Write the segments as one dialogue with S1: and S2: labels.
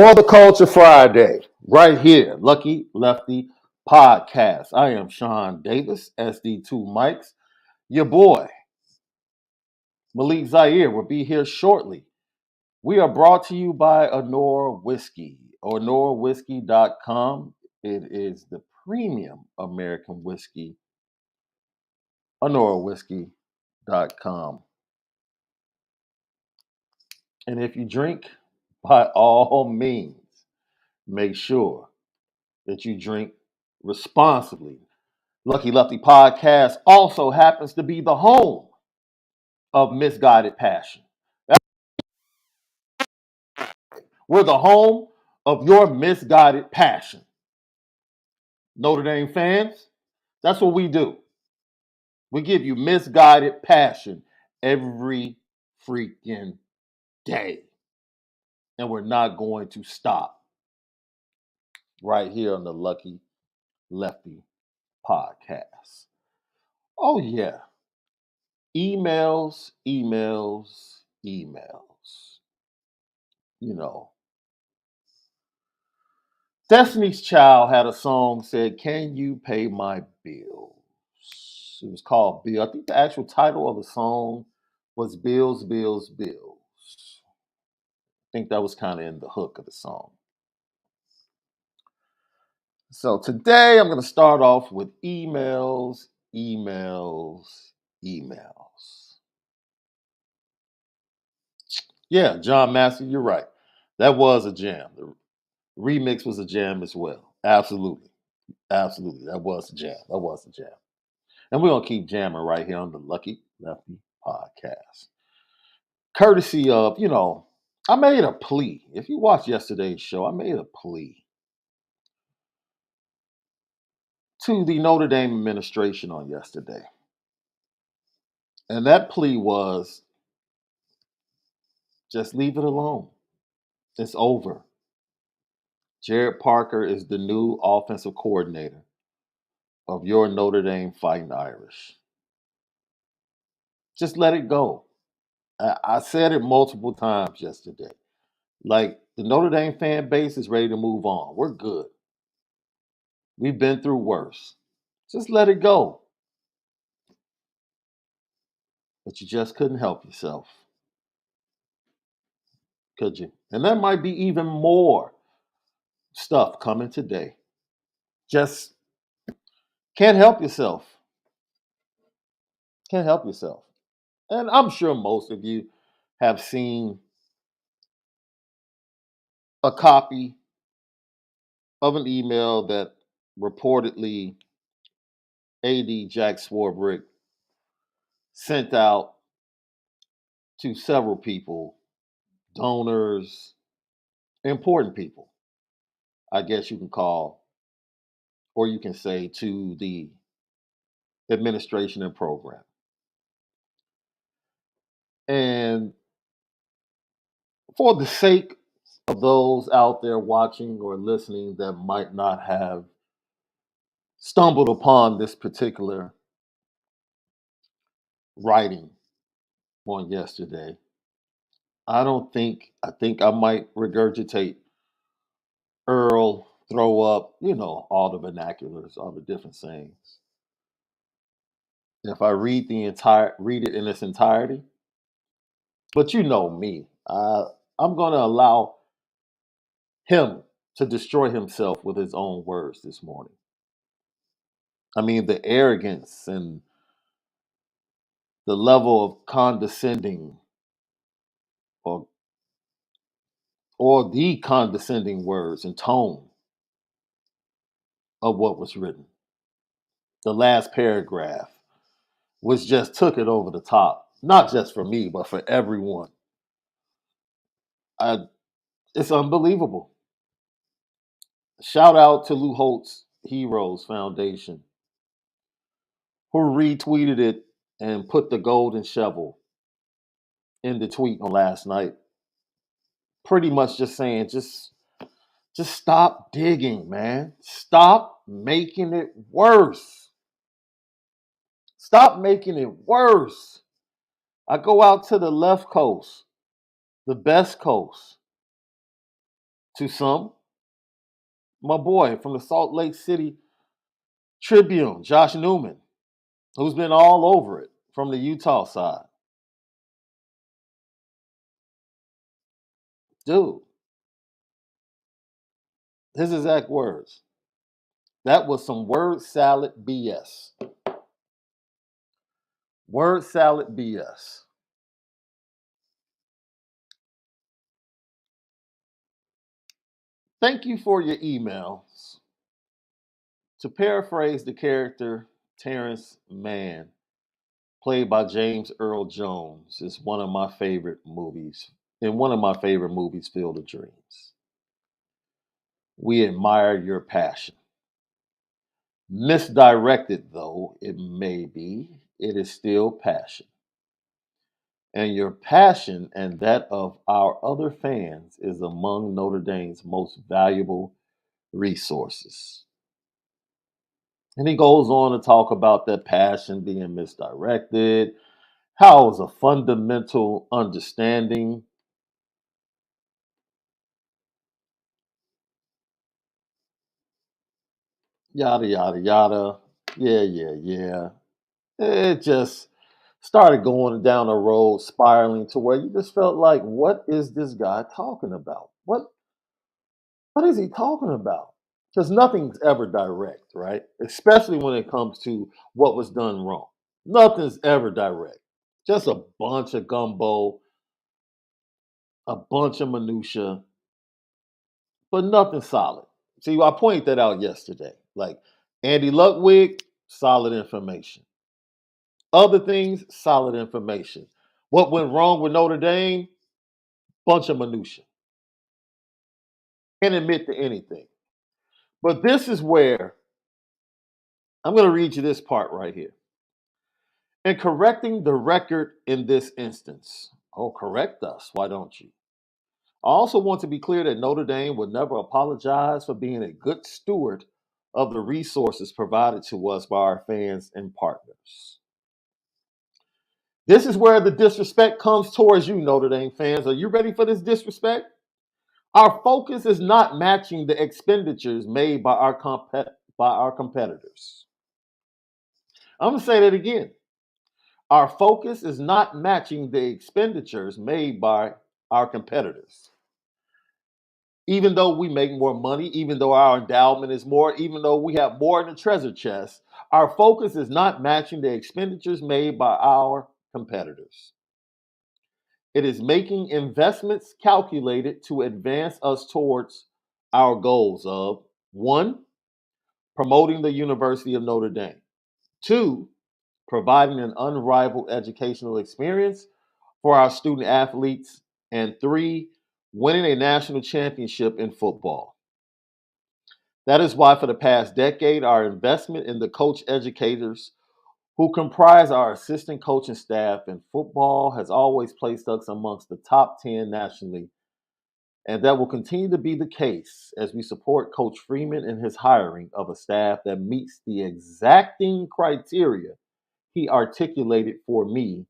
S1: For the Culture Friday, right here, Lucky Lefty Podcast. I am Shaun Davis, SD2 Mics. Your boy, Malik Zaire, will be here shortly. We are brought to you by Onora Whiskey, OnoraWhiskey.com. It is the premium American whiskey, OnoraWhiskey.com. And if you drink, by all means, make sure that you drink responsibly. Lucky Lefty Podcast also happens to be the home of Misguided Passion. We're the home of your misguided passion. Notre Dame fans, that's what we do. We give you misguided passion every freaking day. And we're not going to stop right here on the Lucky Lefty Podcast. Oh, yeah. Emails. You know, Destiny's Child had a song said, "Can you pay my bills?" It was called Bill. I think the actual title of the song was Bills, Bills, Bills. I think that was kind of in the hook of the song. So today I'm going to start off with emails. Yeah, John Massey, you're right. That was a jam. The remix was a jam as well. Absolutely. That was a jam. And we're going to keep jamming right here on the Lucky Lefty Podcast. Courtesy of, I made a plea. If you watched yesterday's show, I made a plea to the Notre Dame administration on yesterday. And that plea was just leave it alone. It's over. Jared Parker is the new offensive coordinator of your Notre Dame Fighting Irish. Just let it go. I said it multiple times yesterday. Like, the Notre Dame fan base is ready to move on. We're good. We've been through worse. Just let it go. But you just couldn't help yourself, could you? And there might be even more stuff coming today. Just can't help yourself. Can't help yourself. And I'm sure most of you have seen a copy of an email that reportedly AD Jack Swarbrick sent out to several people, donors, important people, I guess you can call, or you can say to the administration and program. And for the sake of those out there watching or listening that might not have stumbled upon this particular writing on yesterday, I think I might regurgitate Earl, throw up, all the vernaculars, all the different sayings. If I read it in its entirety, but you know me, I'm going to allow him to destroy himself with his own words this morning. I mean, the arrogance and the level of condescending or the condescending words and tone of what was written. The last paragraph was just took it over the top, not just for me, but for everyone. I, it's unbelievable. Shout out to Lou Holtz Heroes Foundation, who retweeted it and put the golden shovel in the tweet on last night. Pretty much just saying, just stop digging, man. Stop making it worse. Stop making it worse. I go out to the left coast, the best coast, to some. My boy from the Salt Lake City Tribune, Josh Newman, who's been all over it from the Utah side. Dude, his exact words. That was some word salad BS. Word salad BS. Thank you for your emails. To paraphrase the character Terrence Mann, played by James Earl Jones, is one of my favorite movies. In one of my favorite movies, Field of Dreams. We admire your passion. Misdirected though it may be, it is still passion. And your passion and that of our other fans is among Notre Dame's most valuable resources. And he goes on to talk about that passion being misdirected, how it was a fundamental understanding. Yada, yada, yada. Yeah, yeah, yeah. It just started going down a road, spiraling to where you just felt like, what is this guy talking about? What is he talking about? Because nothing's ever direct, right? Especially when it comes to what was done wrong. Nothing's ever direct. Just a bunch of gumbo, a bunch of minutia, but nothing solid. See, I pointed that out yesterday. Like Andy Ludwig, solid information. Other things, solid information. What went wrong with Notre Dame? Bunch of minutia. Can't admit to anything. But this is where I'm going to read you this part right here. In correcting the record in this instance, oh, correct us, why don't you? I also want to be clear that Notre Dame would never apologize for being a good steward of the resources provided to us by our fans and partners. This is where the disrespect comes towards you, Notre Dame fans. Are you ready for this disrespect? Our focus is not matching the expenditures made by our competitors. I'm going to say that again. Our focus is not matching the expenditures made by our competitors. Even though we make more money, even though our endowment is more, even though we have more in the treasure chest, our focus is not matching the expenditures made by our competitors. It is making investments calculated to advance us towards our goals of one, promoting the University of Notre Dame, two, providing an unrivaled educational experience for our student athletes, and three, winning a national championship in football. That is why, for the past decade, our investment in the coach educators who comprise our assistant coaching staff in football has always placed us amongst the top 10 nationally. And that will continue to be the case as we support Coach Freeman in his hiring of a staff that meets the exacting criteria he articulated for me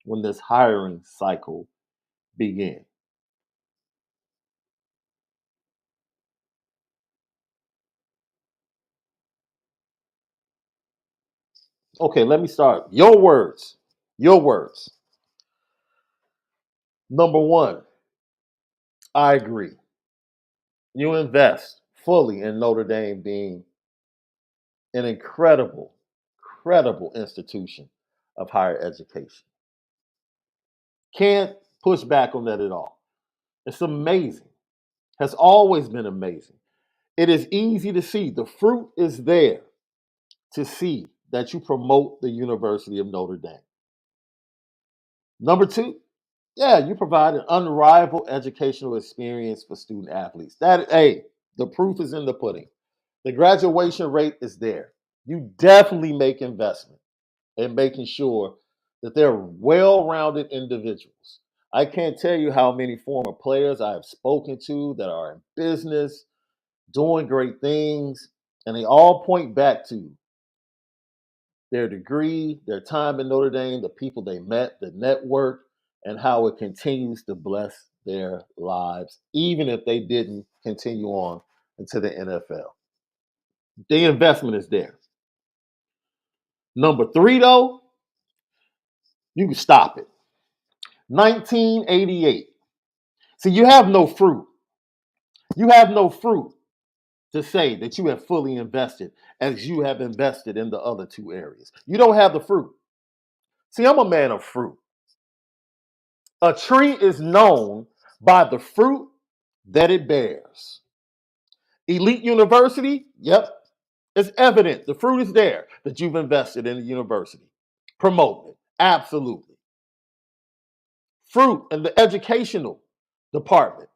S1: when this hiring cycle began. Okay, let me start. Your words. Your words. Number one, I agree. You invest fully in Notre Dame being an incredible institution of higher education. Can't push back on that at all. It's amazing. Has always been amazing. It is easy to see. The fruit is there to see that you promote the University of Notre Dame. Number two, yeah, you provide an unrivaled educational experience for student athletes. That, hey, the proof is in the pudding. The graduation rate is there. You definitely make investment in making sure that they're well-rounded individuals. I can't tell you how many former players I have spoken to that are in business, doing great things, and they all point back to their degree, their time in Notre Dame, the people they met, the network, and how it continues to bless their lives, even if they didn't continue on into the NFL. The investment is there. Number 3, though, you can stop it. 1988. See, you have no fruit. You have no fruit to say that you have fully invested as you have invested in the other 2 areas. You don't have the fruit. See, I'm a man of fruit. A tree is known by the fruit that it bears. Elite University, yep, it's evident. The fruit is there that you've invested in the university. Promoting it, absolutely. Fruit in the educational department.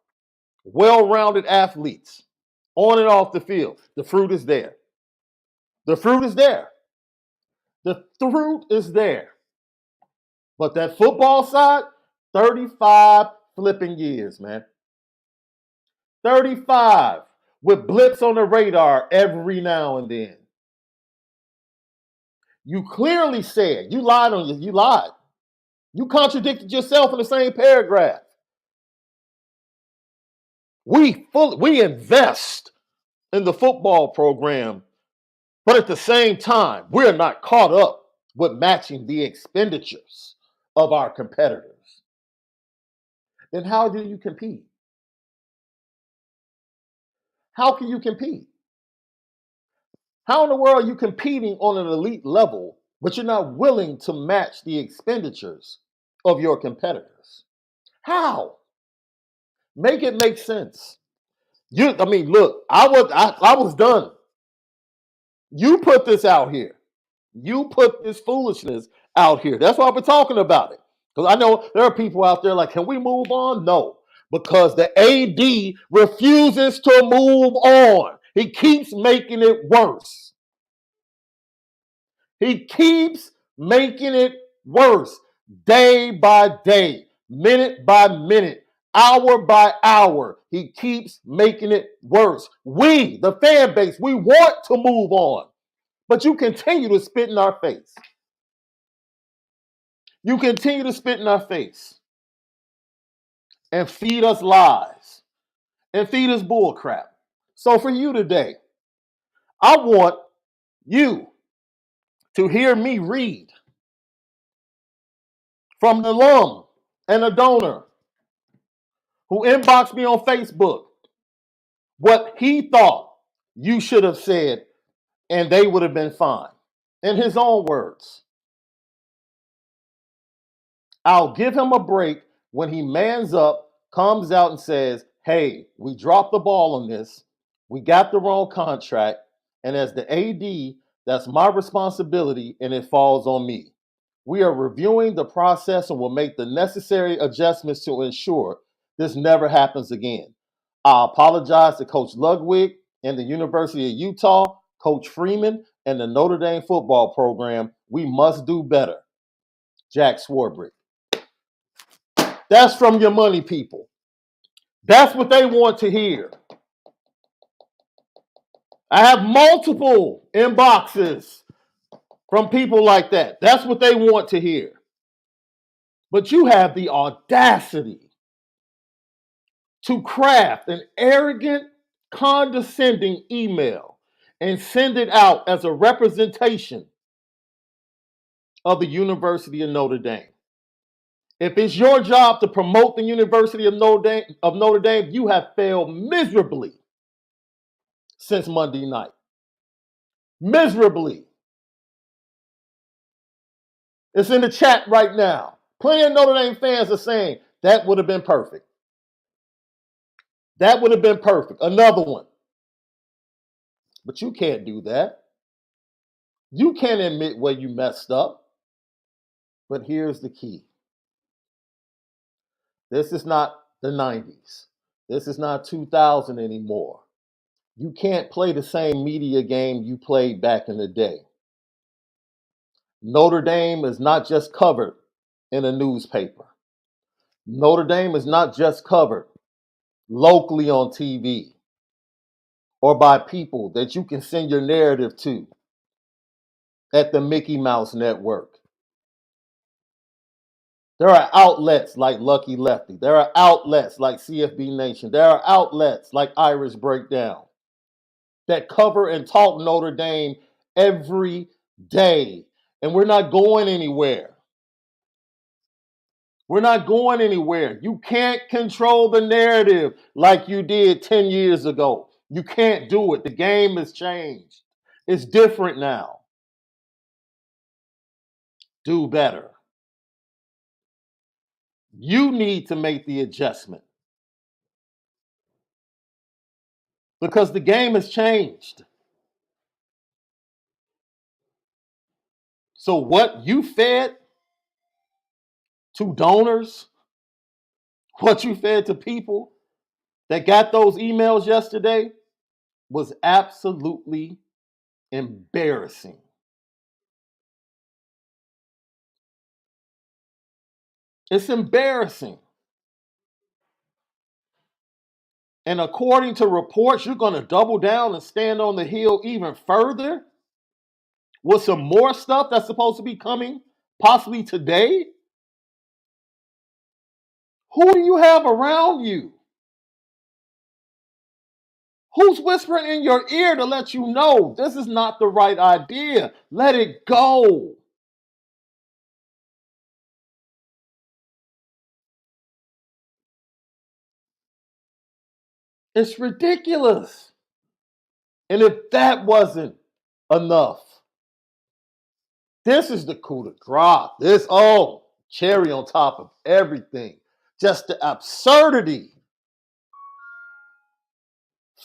S1: Well-rounded athletes on and off the field. The fruit is there. The fruit is there. The fruit is there. But that football side, 35 flipping years, man. 35 with blips on the radar every now and then. You clearly said, you lied on you lied. You contradicted yourself in the same paragraph. We invest in the football program, but at the same time, we're not caught up with matching the expenditures of our competitors. Then how do you compete? How can you compete? How in the world are you competing on an elite level, but you're not willing to match the expenditures of your competitors? How? Make it make sense. Look, I was done. You put this out here. You put this foolishness out here. That's why I've been talking about it. Because I know there are people out there like, can we move on? No. Because the AD refuses to move on. He keeps making it worse. He keeps making it worse. Day by day, minute by minute, hour by hour. He keeps making it worse. We, the fan base, we want to move on. But you continue to spit in our face. You continue to spit in our face and feed us lies and feed us bullcrap. So for you today, I want you to hear me read from an alum and a donor who inboxed me on Facebook what he thought you should have said, and they would have been fine. In his own words, I'll give him a break when he mans up, comes out and says, hey, we dropped the ball on this. We got the wrong contract. And as the AD, that's my responsibility and it falls on me. We are reviewing the process and will make the necessary adjustments to ensure this never happens again. I apologize to Coach Ludwig and the University of Utah, Coach Freeman, and the Notre Dame football program. We must do better. Jack Swarbrick. That's from your money people. That's what they want to hear. I have multiple inboxes from people like that. That's what they want to hear. But you have the audacity to craft an arrogant, condescending email and send it out as a representation of the University of Notre Dame. If it's your job to promote the University of Notre Dame, you have failed miserably since Monday night. Miserably. It's in the chat right now. Plenty of Notre Dame fans are saying that would have been perfect. That would have been perfect. Another one. But you can't do that. You can't admit where you messed up. But here's the key. This is not the 90s. This is not 2000 anymore. You can't play the same media game you played back in the day. Notre Dame is not just covered in a newspaper. Notre Dame is not just covered locally on TV or by people that you can send your narrative to at the Mickey Mouse Network. There are outlets like Lucky Lefty. There are outlets like CFB Nation. There are outlets like Irish Breakdown that cover and talk Notre Dame every day. And we're not going anywhere. We're not going anywhere. You can't control the narrative like you did 10 years ago. You can't do it. The game has changed. It's different now. Do better. You need to make the adjustment because the game has changed. So, what you fed to donors, what you fed to people that got those emails yesterday was absolutely embarrassing. It's embarrassing. And according to reports, you're going to double down and stand on the hill even further with some more stuff that's supposed to be coming possibly today. Who do you have around you? Who's whispering in your ear to let you know this is not the right idea? Let it go. It's ridiculous. And if that wasn't enough, this is the coup de grace. This, cherry on top of everything. Just the absurdity.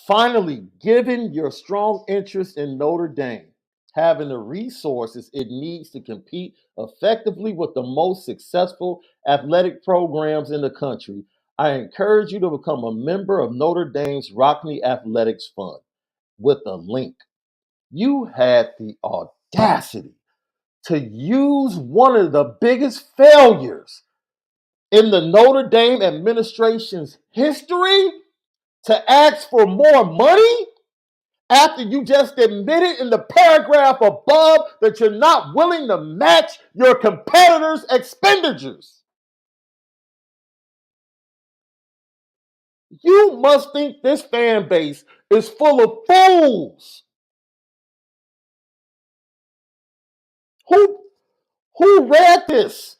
S1: Finally, given your strong interest in Notre Dame, having the resources it needs to compete effectively with the most successful athletic programs in the country, I encourage you to become a member of Notre Dame's Rockney Athletics Fund with a link. You had the audacity to use one of the biggest failures in the Notre Dame administration's history to ask for more money after you just admitted in the paragraph above that you're not willing to match your competitors' expenditures. You must think this fan base is full of fools. Who read this?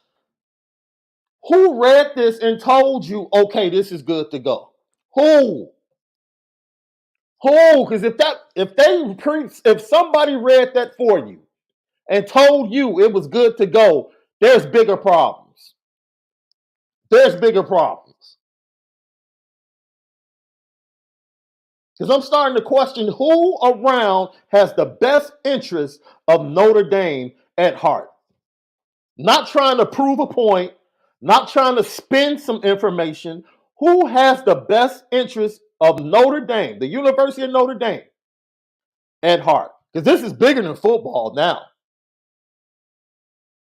S1: Who read this and told you, okay, this is good to go? Who? Who? Because if somebody read that for you and told you it was good to go, there's bigger problems. There's bigger problems. Because I'm starting to question who around has the best interest of Notre Dame at heart. Not trying to prove a point, not trying to spin some information. Who has the best interest of Notre Dame, the University of Notre Dame, at heart? Because this is bigger than football now.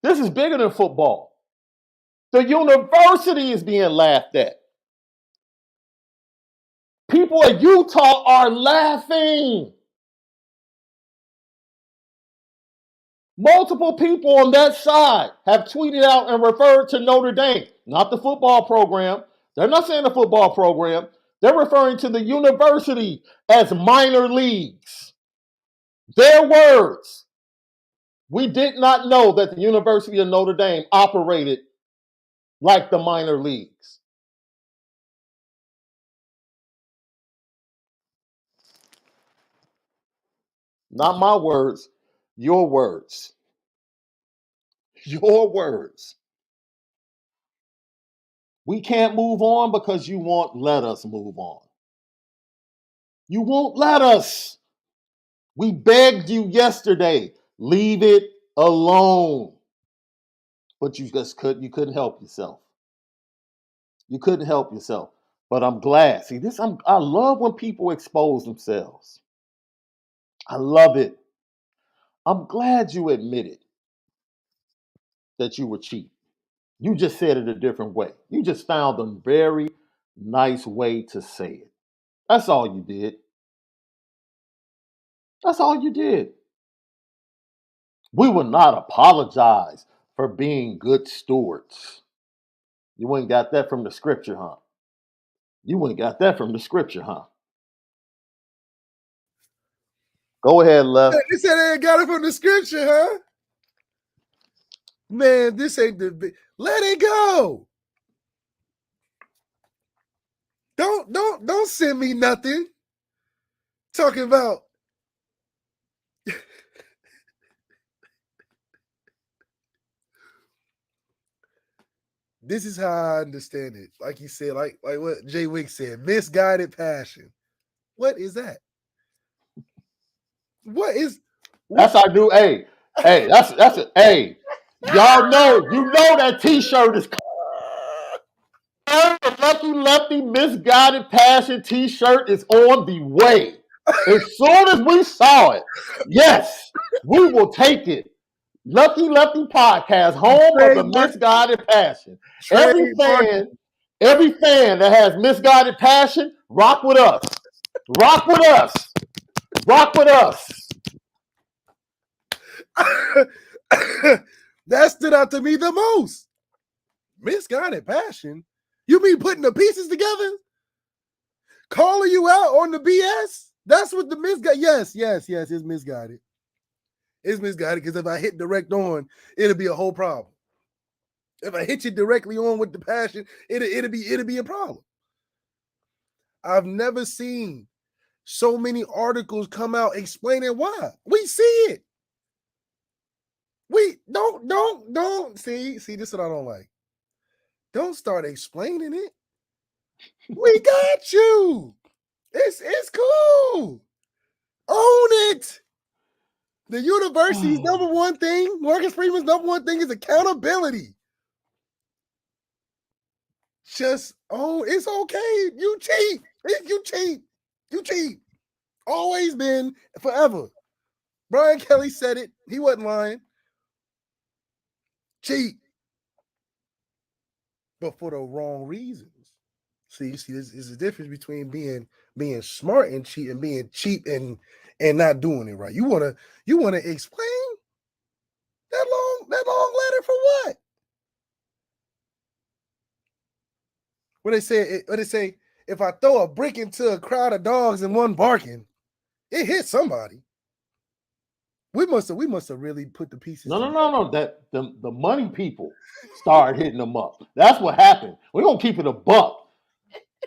S1: This is bigger than football. The university is being laughed at. People in Utah are laughing. Multiple people on that side have tweeted out and referred to Notre Dame, not the football program. They're not saying the football program. They're referring to the university as minor leagues. Their words. We did not know that the University of Notre Dame operated like the minor leagues. Not my words, your words. Your words. We can't move on because you won't let us move on. You won't let us. We begged you yesterday, leave it alone. But you couldn't help yourself. You couldn't help yourself. But I'm glad. See, I love when people expose themselves. I love it. I'm glad you admitted that you were cheap. You just said it a different way. You just found a very nice way to say it. That's all you did. That's all you did. We will not apologize for being good stewards. You ain't got that from the scripture, huh? You ain't got that from the scripture, huh? Go ahead, Left.
S2: They said they ain't got it from the scripture, huh? Man, this ain't the. Let it go. Don't send me nothing. Talking about. This is how I understand it. Like you said, like what Jay Wick said, misguided passion. What is that? What is?
S1: That's our new. Hey, that's it. Hey, y'all know, you know that T-shirt is. The Lucky Lefty Misguided Passion T-shirt is on the way. As soon as we saw it, yes, we will take it. Lucky Lefty Podcast, home of the Misguided Passion. Every fan that has misguided passion, rock with us. Rock with us. Rock with us.
S2: That stood out to me the most. Misguided passion? You mean putting the pieces together? Calling you out on the BS? That's what the misguided. Yes, it's misguided. It's misguided because if I hit direct on, it'll be a whole problem. If I hit you directly on with the passion, it'll be a problem. I've never seen so many articles come out explaining why. We see it. We don't see this is what I don't like. Don't start explaining it. We got you. It's cool. Own it. The university's number one thing, Marcus Freeman's number one thing is accountability. Just it's okay. You cheat. You cheat. You cheat. Always been, forever. Brian Kelly said it. He wasn't lying. Cheat. But for the wrong reasons. See, this is the difference between being smart and cheat and being cheap and not doing it right. You wanna explain that long letter for what? What they say, if I throw a brick into a crowd of dogs and one barking, it hit somebody. We must have really put the pieces.
S1: No. That the money people started hitting them up. That's what happened. We're gonna keep it a buck.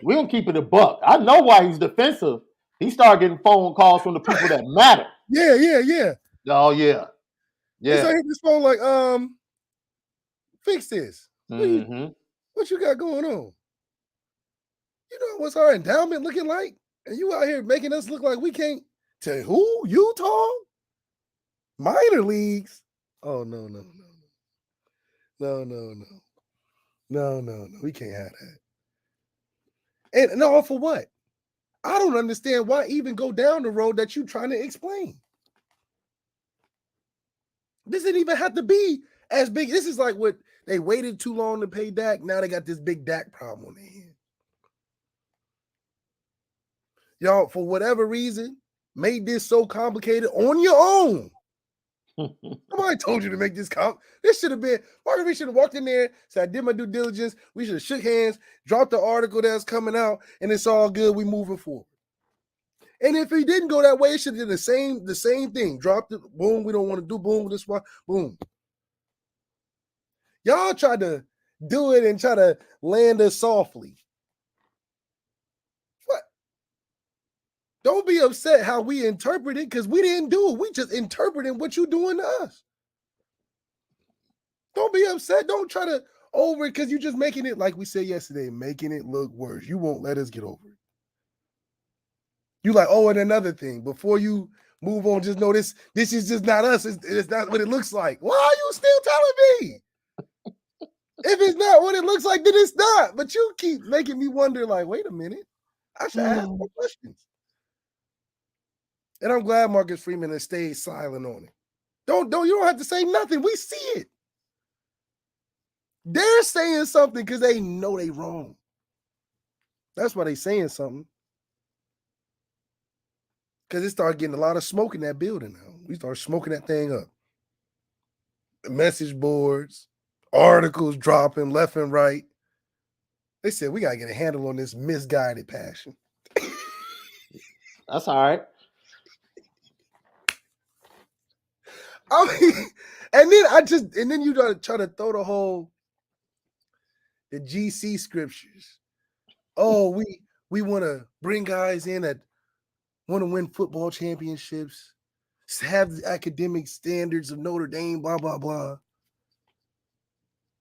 S1: We're gonna keep it a buck. I know why he's defensive. He started getting phone calls from the people that matter.
S2: Yeah.
S1: Oh yeah.
S2: So I hit this phone like, fix this.
S1: Mm-hmm.
S2: What you got going on? You know what's our endowment looking like? And you out here making us look like we can't. To who? Utah? Minor leagues? Oh, no. No. We can't have that. And all for what? I don't understand why even go down the road that you're trying to explain. This didn't even have to be as big. This is like what they waited too long to pay Dak. Now they got this big Dak problem on their hands. Y'all, for whatever reason, made this so complicated on your own. Nobody told you to make this This should have been, Mark, should have walked in there, said, I did my due diligence. We should have shook hands, dropped the article that's coming out, and it's all good. We moving forward. And if he didn't go that way, it should have done the same thing. Dropped it, boom, we don't want to do boom, this one, boom. Y'all try to do it and try to land us softly. What? Don't be upset how we interpret it because we didn't do it. We just interpreting what you're doing to us. Don't be upset. Don't try to over it because you're just making it, like we said yesterday, making it look worse. You won't let us get over it. You like, and another thing, before you move on, just know this is just not us. It's not what it looks like. Why are you still telling me? If it's not what it looks like, then it's not. But you keep making me wonder, like, wait a minute. I should ask more questions. And I'm glad Marcus Freeman has stayed silent on it. You don't have to say nothing. We see it. They're saying something because they know they wrong. That's why they saying something. Because it started getting a lot of smoke in that building now. We started smoking that thing up. The message boards, articles dropping left and right. They said we gotta get a handle on this misguided passion.
S1: That's all right.
S2: I mean, and then you try to throw the GC scriptures. Oh, we want to bring guys in that want to win football championships, have the academic standards of Notre Dame, blah, blah, blah.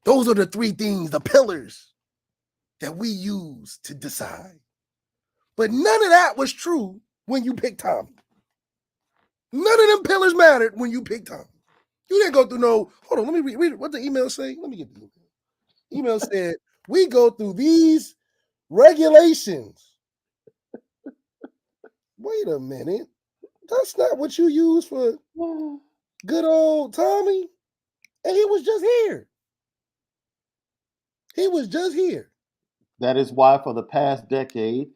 S2: Those are the three things, the pillars that we use to decide. But none of that was true when you picked Tommy. None of them pillars mattered when you picked Tommy. You didn't go through no, hold on, let me read what the email say. Let me get the email. Email said, we go through these regulations. Wait a minute. That's not what you use for good old Tommy. And he was just here. He was just here.
S1: That is why, for the past decade,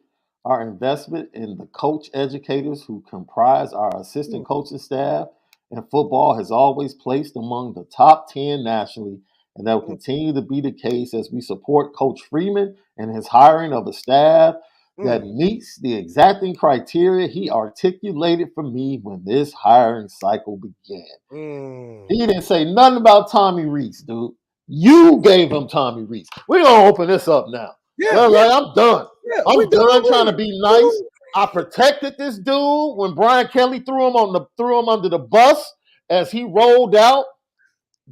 S1: our investment in the coach educators who comprise our assistant coaching staff in football has always placed among the top 10 nationally, and that will continue to be the case as we support Coach Freeman and his hiring of a staff that meets the exacting criteria he articulated for me when this hiring cycle began. He didn't say nothing about Tommy Reese, dude. You gave him Tommy Reese. We're going to open this up now. Like, I'm done. I'm done trying to be nice. I protected this dude when Brian Kelly threw him under the bus as he rolled out.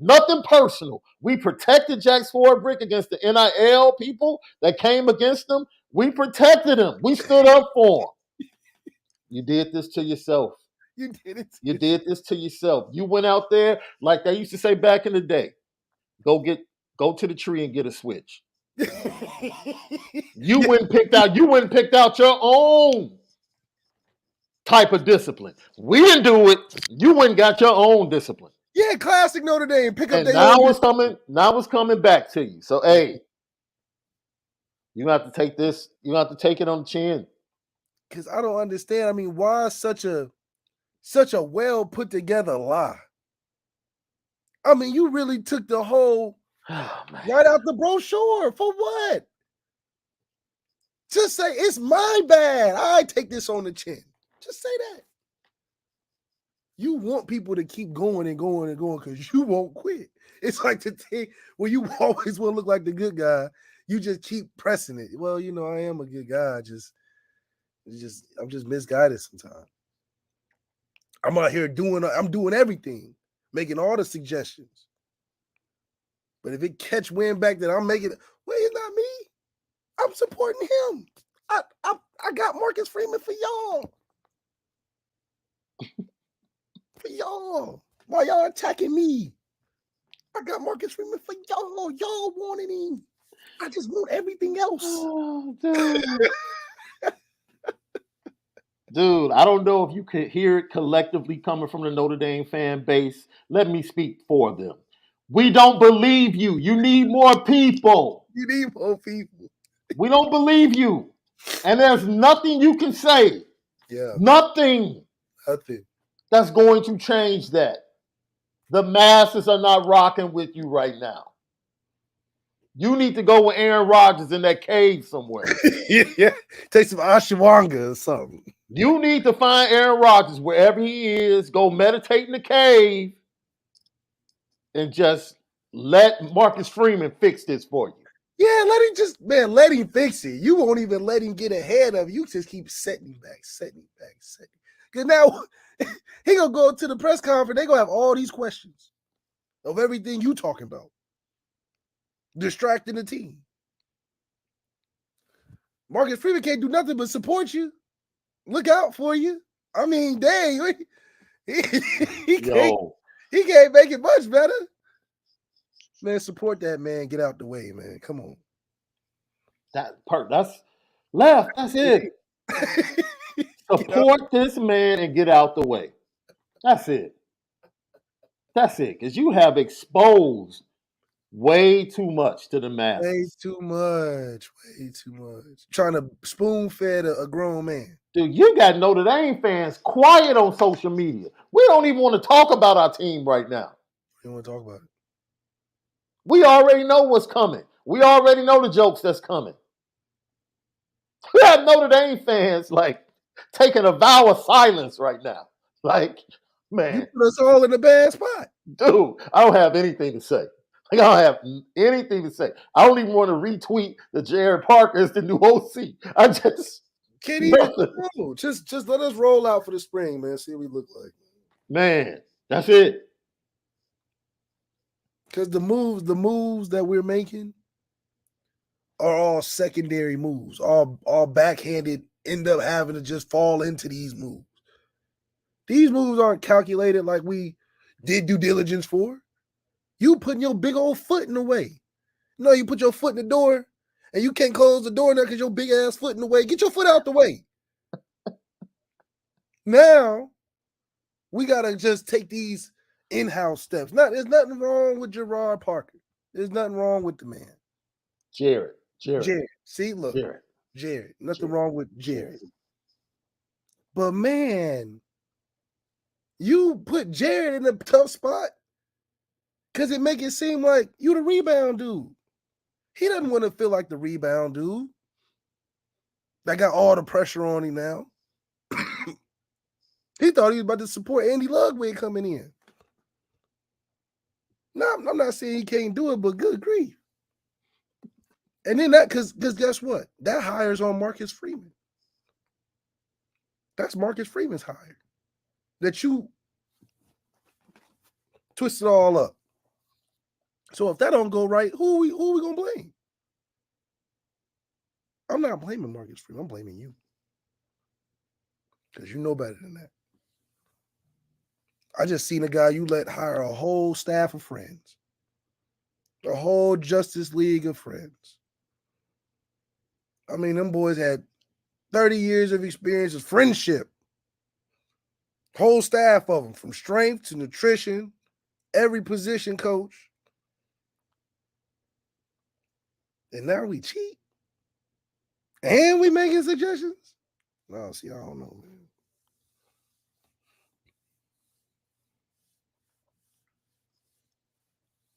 S1: Nothing personal. We protected Jack Swarbrick against the NIL people that came against him. We protected him. We stood up for him. You did this to yourself.
S2: You did it.
S1: You did this to yourself. You went out there like they used to say back in the day. Go to the tree and get a switch. You went and picked out your own type of discipline. We didn't do it. You went and got your own discipline.
S2: Yeah, classic Notre Dame. Pick up
S1: and now it's coming back to you. So hey, you have to take this. You have to take it on the chin.
S2: Because I don't understand. I mean, why such a well put together lie? I mean, you really took the whole right out the brochure. For what? Just say, it's my bad. I take this on the chin. Just say that. You want people to keep going and going and going because you won't quit. It's like the thing where you always want to look like the good guy. You just keep pressing it. Well, you know, I am a good guy. I'm just misguided sometimes. I'm out here I'm doing everything, making all the suggestions. But if it catch wind back that I'm making, well, it's not me. I'm supporting him. I got Marcus Freeman for y'all. For y'all. Why y'all attacking me? I got Marcus Freeman for y'all. Y'all wanted him. I just want everything else.
S1: Oh, dude. Dude, I don't know if you could hear it collectively coming from the Notre Dame fan base. Let me speak for them. We don't believe you. You need more people.
S2: You need more people.
S1: We don't believe you. And there's nothing you can say.
S2: Yeah.
S1: Nothing that's going to change that. The masses are not rocking with you right now. You need to go with Aaron Rodgers in that cave somewhere.
S2: Yeah. Take some ashwagandha or something.
S1: You need to find Aaron Rodgers wherever he is. Go meditate in the cave and just let Marcus Freeman fix this for you.
S2: Yeah, let him fix it. You won't even let him get ahead of you. Just keep setting him back. Because now he gonna go to the press conference. They gonna have all these questions of everything you talking about. Distracting the team. Marcus Freeman can't do nothing but support you. Look out for you. I mean, dang, he can't make it much better. Man, support that man. Get out the way, man. Come on.
S1: That's left. That's it. Support this man and get out the way. That's it. Because you have exposed way too much to the masses.
S2: Way too much. Trying to spoon-fed a grown man.
S1: Dude, you got Notre Dame fans quiet on social media. We don't even want to talk about our team right now.
S2: We don't want to talk about it.
S1: We already know what's coming. We already know the jokes that's coming. We have Notre Dame fans like taking a vow of silence right now. Like,
S2: You
S1: man,
S2: put us all in a bad spot.
S1: dude, I don't have anything to say. Like, I don't have anything to say. I don't even want to retweet the Gerard Parker as the new OC. I just
S2: Can't even
S1: nothing.
S2: know. Just let us roll out for the spring, man. See what we look like.
S1: Man, that's it.
S2: Because the moves that we're making are all secondary moves. All backhanded, end up having to just fall into these moves. These moves aren't calculated like we did due diligence for. You putting your big old foot in the way. No, you put your foot in the door and you can't close the door now because your big ass foot in the way. Get your foot out the way. Now, we got to just take these in-house steps. There's nothing wrong with Gerard Parker. There's nothing wrong with the man.
S1: Jared.
S2: See, look. Jared. Nothing
S1: Jared.
S2: wrong with Jared. But, man, you put Jared in a tough spot because it make it seem like you the rebound dude. He doesn't want to feel like the rebound dude. That got all the pressure on him now. He thought he was about to support Andy Ludwig coming in. No, I'm not saying he can't do it, but good grief. And then because guess what? That hires on Marcus Freeman. That's Marcus Freeman's hire. That you twisted all up. So if that don't go right, who are we gonna blame? I'm not blaming Marcus Freeman. I'm blaming you. Because you know better than that. I just seen a guy you let hire a whole staff of friends. A whole Justice League of friends. I mean, them boys had 30 years of experience of friendship. Whole staff of them, from strength to nutrition, every position coach. And now we cheat. And we making suggestions? No, see, I don't know, man.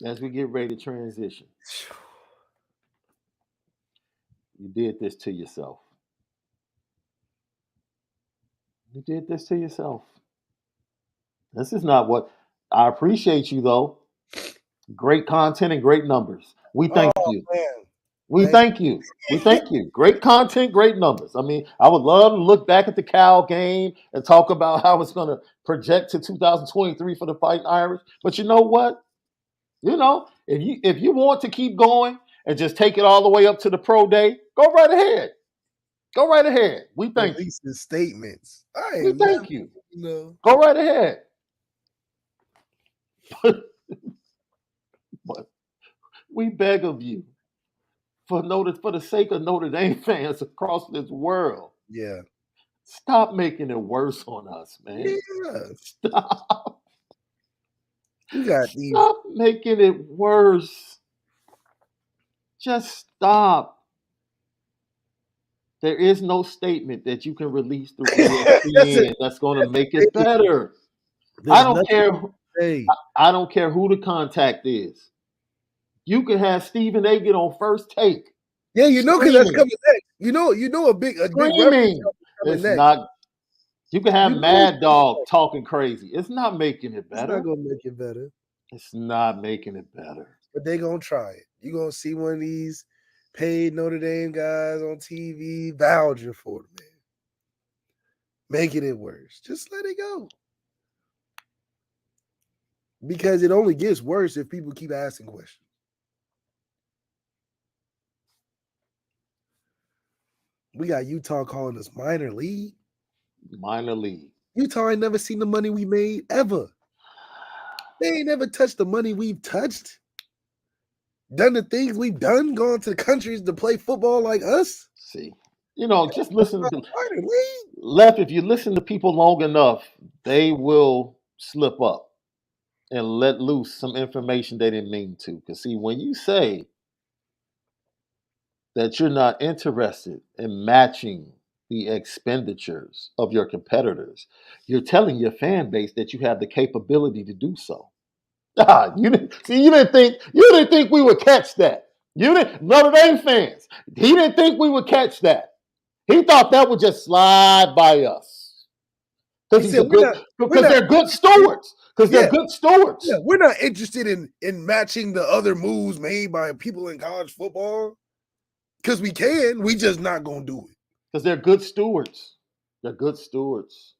S1: As we get ready to transition, you did this to yourself. You did this to yourself. This is not what I appreciate you though. Great content and great numbers. We thank you.
S2: Man.
S1: We thank you. We thank you. Great content, great numbers. I mean, I would love to look back at the Cal game and talk about how it's going to project to 2023 for the Fighting Irish. But you know what? You know, if you want to keep going and just take it all the way up to the pro day, go right ahead. Go right ahead. We thank you.
S2: Releasing statements.
S1: We thank you.
S2: No.
S1: Go right ahead. But we beg of you, for the sake of Notre Dame fans across this world,
S2: Yeah.
S1: stop making it worse on us, man.
S2: Yeah.
S1: Stop.
S2: You got these.
S1: Stop making it worse. Just stop. There is no statement that you can release through ESPN that's going to make it better. I don't care. I don't care who the contact is. You can have Stephen A. get on First Take.
S2: Yeah, you know, because that's coming next. You know, a big
S1: Screaming. It's not. You can have Mad Dog talking crazy. It's not making it better.
S2: It's not gonna make it better.
S1: It's not making it better.
S2: But they gonna try it. You gonna see one of these paid Notre Dame guys on TV vouching for the man, making it worse. Just let it go. Because it only gets worse if people keep asking questions. We got Utah calling us minor league.
S1: Minor league.
S2: Utah ain't never seen the money we made ever. They ain't never touched the money we've touched. Done the things we've done, gone to countries to play football like us.
S1: See, you know, just listen to Left. If you listen to people long enough, they will slip up and let loose some information they didn't mean to. Because see, when you say that you're not interested in matching the expenditures of your competitors, you're telling your fan base that you have the capability to do so. You didn't think we would catch that. You didn't. Notre Dame fans, he didn't think we would catch that. He thought that would just slide by us because they're good stewards. Because they're good stewards.
S2: Yeah, we're not interested in matching the other moves made by people in college football. Because we can, we just not gonna do it.
S1: Because they're good stewards. They're good stewards.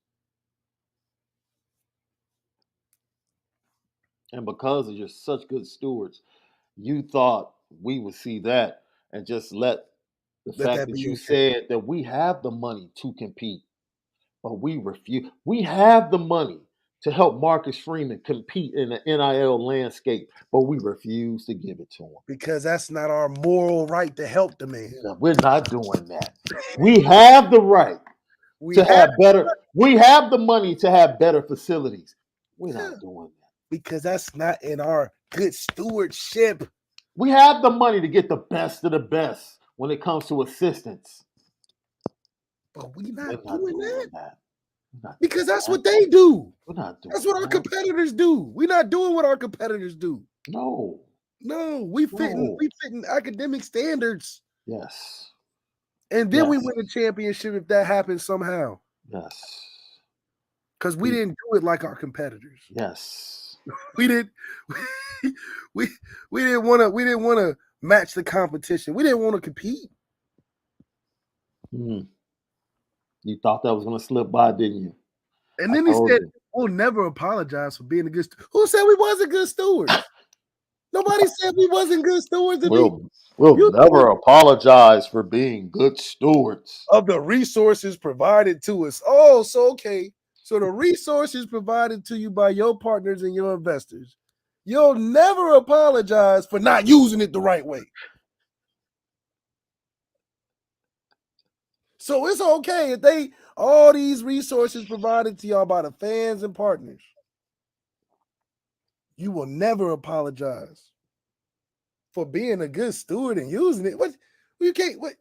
S1: And because you're such good stewards, you thought we would see that and just let the fact that you said that we have the money to compete, but we refuse. We have the money to help Marcus Freeman compete in the NIL landscape, but we refuse to give it to him.
S2: Because that's not our moral right to help the man.
S1: No, we're not doing that. We have the right to have better. We have the money to have better facilities. We're not doing that.
S2: Because that's not in our good stewardship.
S1: We have the money to get the best of the best when it comes to assistance.
S2: But we're not doing that.
S1: Not
S2: because that's what they do.
S1: We're not doing
S2: that's what our competitors do. We're not doing what our competitors do.
S1: No.
S2: We fitting academic standards.
S1: Yes.
S2: And then we win a championship if that happens somehow.
S1: Yes.
S2: Because we didn't do it like our competitors.
S1: Yes.
S2: We didn't want to match the competition. We didn't want to compete.
S1: You thought that was going to slip by, didn't you?
S2: And then he said, we'll never apologize for being a good steward. Who said we wasn't good stewards? Nobody said we wasn't good stewards.
S1: We'll never apologize for being good stewards
S2: of the resources provided to us. Oh, so okay. So the resources provided to you by your partners and your investors, you'll never apologize for not using it the right way. So it's okay if all these resources provided to y'all by the fans and partners, you will never apologize for being a good steward and using it. What you can't what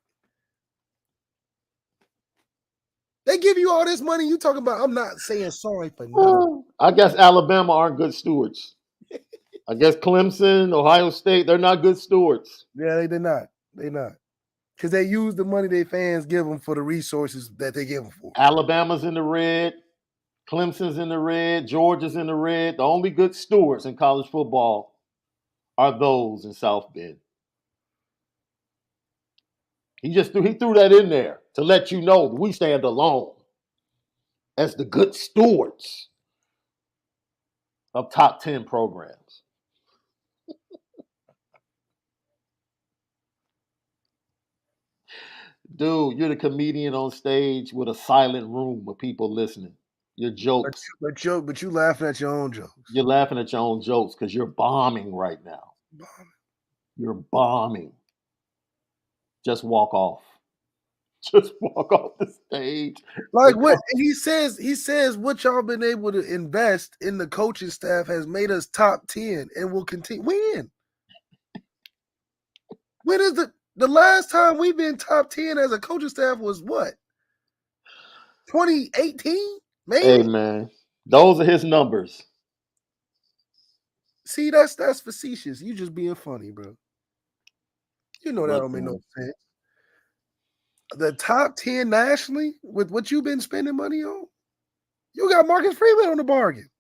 S2: they give you all this money, you talking about I'm not saying sorry for nothing.
S1: I guess Alabama aren't good stewards. I guess Clemson, Ohio State, they're not good stewards.
S2: Yeah, they're not. They're not. Because they use the money their fans give them for the resources that they give them for.
S1: Alabama's in the red. Clemson's in the red. Georgia's in the red. The only good stewards in college football are those in South Bend. He threw that in there to let you know we stand alone as the good stewards of top 10 programs. Dude, you're the comedian on stage with a silent room with people listening. Your jokes.
S2: But you laughing at your own jokes.
S1: You're laughing at your own jokes because you're bombing right now. You're bombing. Just walk off. Just walk off the stage.
S2: Like what he says what y'all been able to invest in the coaching staff has made us top 10 and will continue. When is the last time we've been top 10 as a coaching staff was what? 2018? Maybe?
S1: Hey man, those are his numbers.
S2: See, that's facetious. You just being funny, bro. You know that don't make no sense. The top 10 nationally with what you've been spending money on, you got Marcus Freeman on the bargain.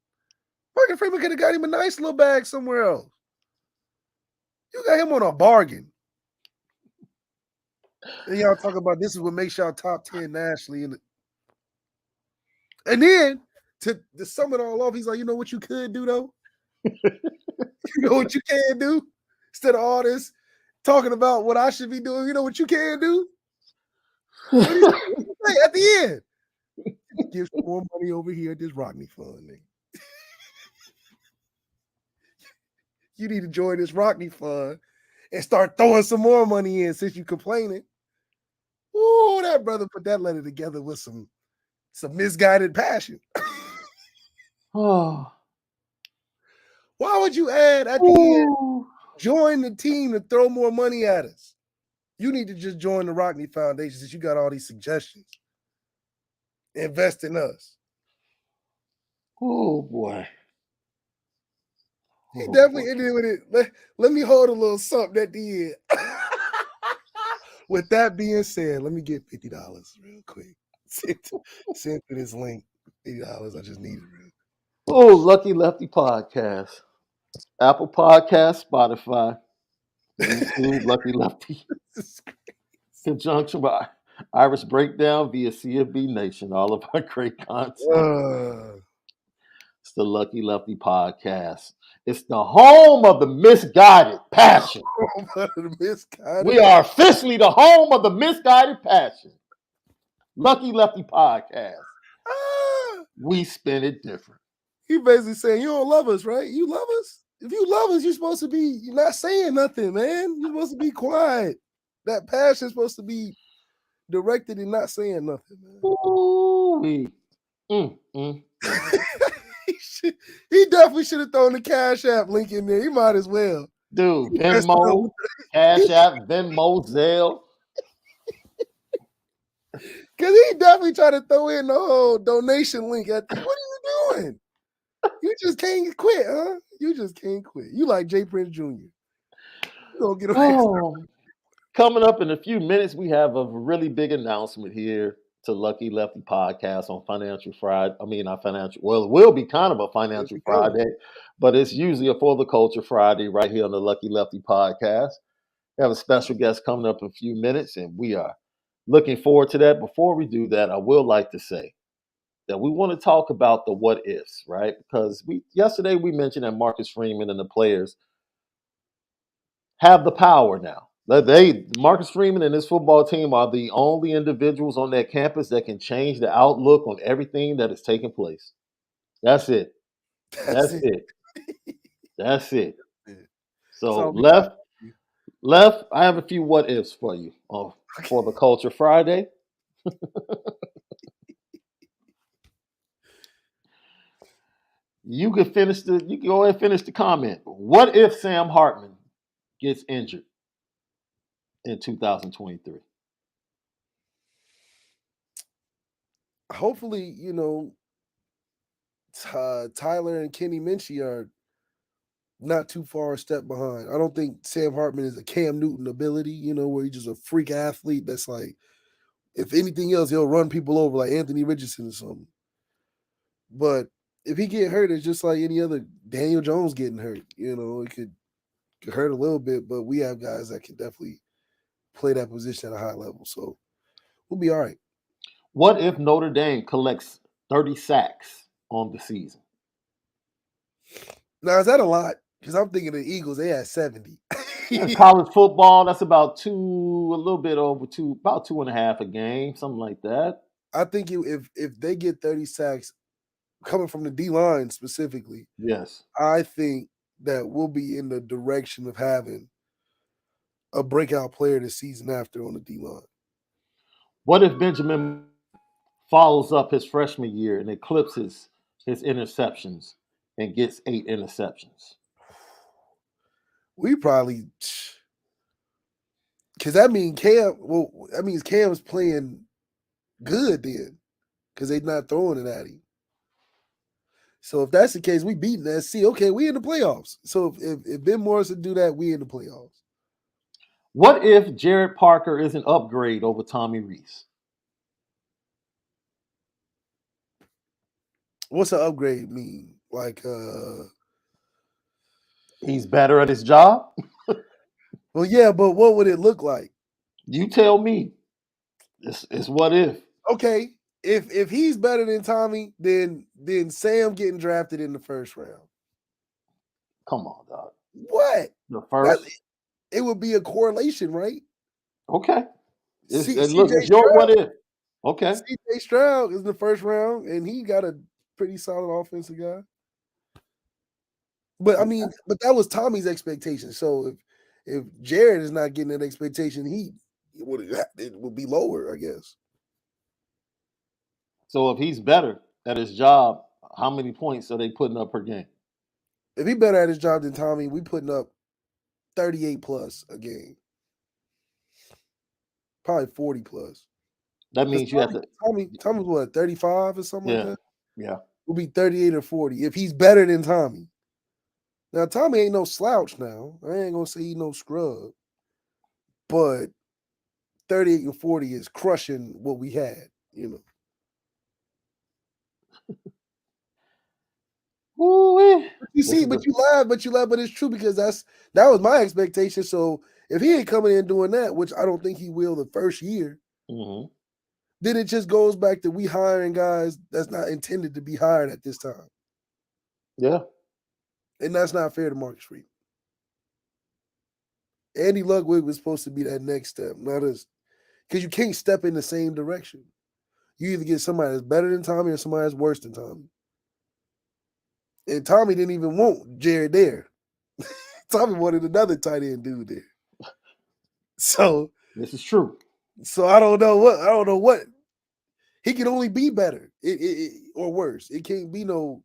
S2: Marcus Freeman could have got him a nice little bag somewhere else. You got him on a bargain. And y'all talk about this is what makes y'all top 10 nationally. And then to sum it all off, he's like, you know what you could do though? You know what you can do? Instead of all this talking about what I should be doing, you know what you can do? What do you say at the end? Give some more money over here at this Rockney Fund, nigga. You need to join this Rockney Fund and start throwing some more money in since you complaining. Ooh, that brother put that letter together with some misguided passion.
S1: Oh.
S2: Why would you add at the end, join the team to throw more money at us? You need to just join the Rockney Foundation since you got all these suggestions. Invest in us.
S1: Oh, boy.
S2: He definitely ended with it. Let me hold a little something at the end. With that being said, let me get $50 real quick. Send to this link. $50. I just need it real.
S1: Oh, Lucky Lefty Podcast. Apple Podcast, Spotify, YouTube, Lucky Lefty. Conjunction by Irish Breakdown via CFB Nation. All of our great content. It's the Lucky Lefty Podcast. It's the home of the misguided passion. We are officially the home of the misguided passion. Lucky Lefty Podcast. We spin it different.
S2: He basically saying, you don't love us, right? You love us? If you love us, you're supposed to be, you're not saying nothing, man. You're supposed to be quiet. That passion is supposed to be directed and not saying nothing, man.
S1: Ooh-wee.
S2: He definitely should have thrown the Cash App link in there. He might as well.
S1: Dude, Venmo, Cash App, Venmo, Zelle.
S2: Because he definitely tried to throw in the whole donation link at the, what are you doing? You just can't quit, huh? You just can't quit. You like Jay Prince Jr. You don't get away.
S1: Coming up in a few minutes, we have a really big announcement here to Lucky Lefty Podcast on Financial Friday. I mean, not financial. Well, it will be kind of a financial Friday, but it's usually a For the Culture Friday right here on the Lucky Lefty Podcast. We have a special guest coming up in a few minutes, and we are looking forward to that. Before we do that, I will like to say that we want to talk about the what ifs, right? Because yesterday we mentioned that Marcus Freeman and the players have the power now. Marcus Freeman and his football team are the only individuals on that campus that can change the outlook on everything that is taking place. That's it. That's it. That's it. So left, I have a few what ifs for you for the Culture Friday. You can go ahead and finish the comment. What if Sam Hartman gets injured in 2023?
S2: Hopefully, Tyler and Kenny Minchie are not too far a step behind. I don't think Sam Hartman is a Cam Newton ability, where he's just a freak athlete that's like, if anything else, he'll run people over like Anthony Richardson or something. But if he get hurt, it's just like any other Daniel Jones getting hurt. It could hurt a little bit, but we have guys that can definitely play that position at a high level. So we'll be all right.
S1: What if Notre Dame collects 30 sacks on the season?
S2: Now, is that a lot? Because I'm thinking the Eagles, they had 70.
S1: In college football, that's about a little bit over about 2.5 a game, something like that.
S2: I think if they get 30 sacks coming from the D-line specifically,
S1: yes,
S2: I think that we'll be in the direction of having a breakout player this season after on the D-line.
S1: What if Benjamin follows up his freshman year and eclipses his interceptions and gets 8 interceptions?
S2: We probably, because that means Cam's playing good then, because they're not throwing it at him. So if that's the case, we beating SC. Okay, we in the playoffs. So if Ben Morrison do that, we in the playoffs.
S1: What if Jared Parker is an upgrade over Tommy Rees?
S2: What's an upgrade mean? Like
S1: he's better at his job?
S2: Well, yeah, but what would it look like?
S1: You tell me. It's what if.
S2: Okay. If he's better than Tommy, then Sam getting drafted in the first round.
S1: Come on, dog.
S2: What?
S1: The first?
S2: It would be a correlation, right?
S1: Okay. It's your what if. Okay.
S2: C.J. Stroud is in the first round, and he got a pretty solid offensive guy. But but that was Tommy's expectation. So if Jared is not getting that expectation, it would be lower, I guess.
S1: So if he's better at his job, how many points are they putting up per game?
S2: If he's better at his job than Tommy, we putting up 38 plus a game. Probably 40 plus.
S1: That means you have to.
S2: Tommy's what, 35 or something like that?
S1: Yeah.
S2: Will be 38 or 40 if he's better than Tommy. Now, Tommy ain't no slouch now. I ain't going to say he's no scrub. But 38-40 is crushing what we had, you know.
S1: Woo-wee.
S2: But you see, but you laugh, but it's true because that was my expectation. So if he ain't coming in doing that, which I don't think he will the first year, then it just goes back to we hiring guys that's not intended to be hired at this time.
S1: Yeah.
S2: And that's not fair to Marcus Freeman. Andy Ludwig was supposed to be that next step, not us. Because you can't step in the same direction. You either get somebody that's better than Tommy or somebody that's worse than Tommy. And Tommy didn't even want Jared there. Tommy wanted another tight end dude there. So
S1: this is true.
S2: So I don't know what. He can only be better or worse. It can't be no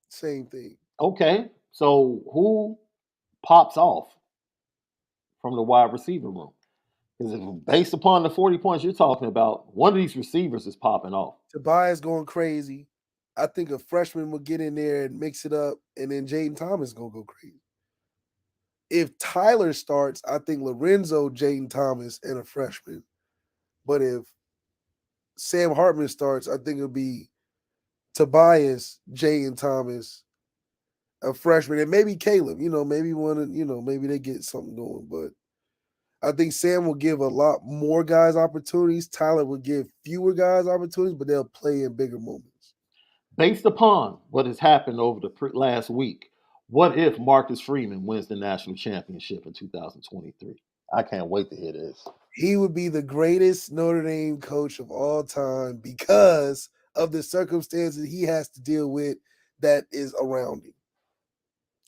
S2: same thing.
S1: Okay. So who pops off from the wide receiver room? Because based upon the 40 points you're talking about, one of these receivers is popping off.
S2: Tobias going crazy. I think a freshman will get in there and mix it up, and then Jaden Thomas is going to go crazy. If Tyler starts, I think Lorenzo, Jaden Thomas, and a freshman. But if Sam Hartman starts, I think it'll be Tobias, Jaden Thomas, a freshman, and maybe Caleb. Maybe they get something going. But I think Sam will give a lot more guys opportunities. Tyler will give fewer guys opportunities, but they'll play in bigger moments.
S1: Based upon what has happened over the last week, what if Marcus Freeman wins the national championship in 2023? I can't wait to hear this.
S2: He would be the greatest Notre Dame coach of all time because of the circumstances he has to deal with that is around him.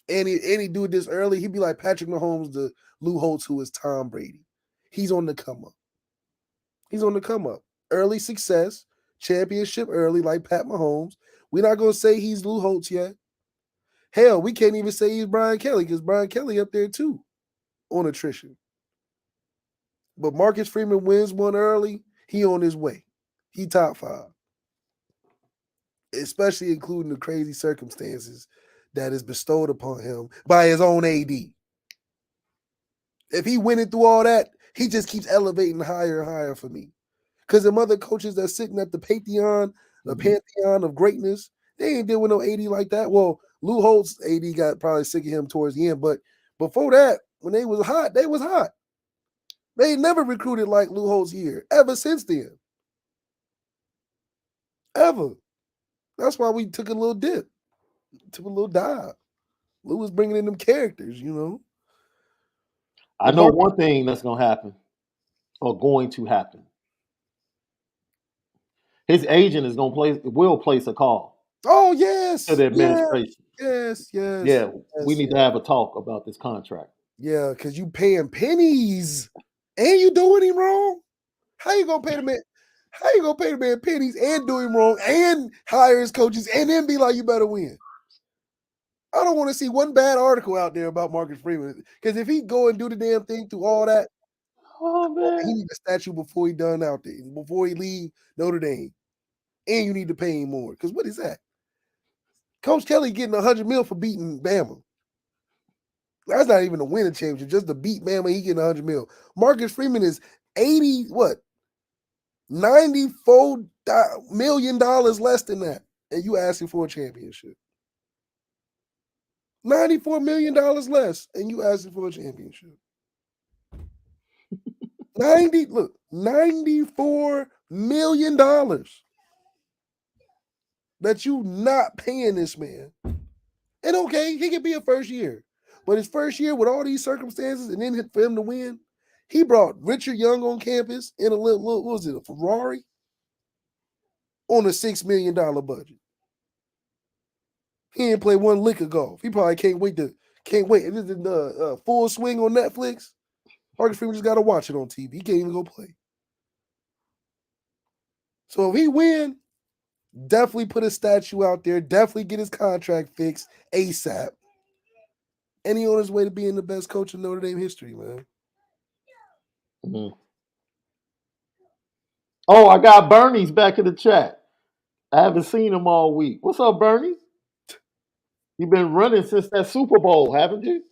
S2: And he do this early, he'd be like Patrick Mahomes, the Lou Holtz, who is Tom Brady. He's on the come up. He's on the come up. Early success, championship early, like Pat Mahomes. We're not going to say he's Lou Holtz yet. Hell, we can't even say he's Brian Kelly because Brian Kelly up there too on attrition. But Marcus Freeman wins one early, he on his way. He top 5. Especially including the crazy circumstances that is bestowed upon him by his own AD. If he winning through all that, he just keeps elevating higher and higher for me. Because them other coaches that's sitting at the pantheon of greatness, they ain't dealing with no AD like that. Well, Lou Holtz AD got probably sick of him towards the end, but before that, when they was hot, they was hot. They never recruited like Lou Holtz here ever since then. Ever. That's why we took a little dip, took a little dive. Lou was bringing in them characters, you know.
S1: I know one thing that's going to happen or going to happen. His agent is will place a call.
S2: Oh, yes.
S1: To the administration.
S2: Yes.
S1: Yeah, we need to have a talk about this contract.
S2: Yeah, because you paying pennies and you doing him wrong. How you gonna pay the man? How you gonna pay the man pennies and do him wrong and hire his coaches and then be like, you better win? I don't want to see one bad article out there about Marcus Freeman. Because if he go and do the damn thing through all that, he need a statue before he done out there, before he leave Notre Dame. And you need to pay him more. Because what is that? Coach Kelly getting $100 million for beating Bama. That's not even a winning championship. Just to beat Bama, he getting $100 million. Marcus Freeman is $94 million less than that. And you asking for a championship. $94 million less, and you asking for a championship. $94 million that you not paying this man. And okay, he could be a first year. But his first year with all these circumstances, and then for him to win, he brought Richard Young on campus in a little what was it, a Ferrari? On a $6 million budget. He didn't play one lick of golf. He probably can't wait. If it's in the Full Swing on Netflix, Marcus Freeman just got to watch it on TV. He can't even go play. So if he win, definitely put a statue out there. Definitely get his contract fixed ASAP. And he on his way to being the best coach in Notre Dame history, man.
S1: Mm-hmm. Oh, I got Bernie's back in the chat. I haven't seen him all week. What's up, Bernie? You've been running since that Super Bowl, haven't you?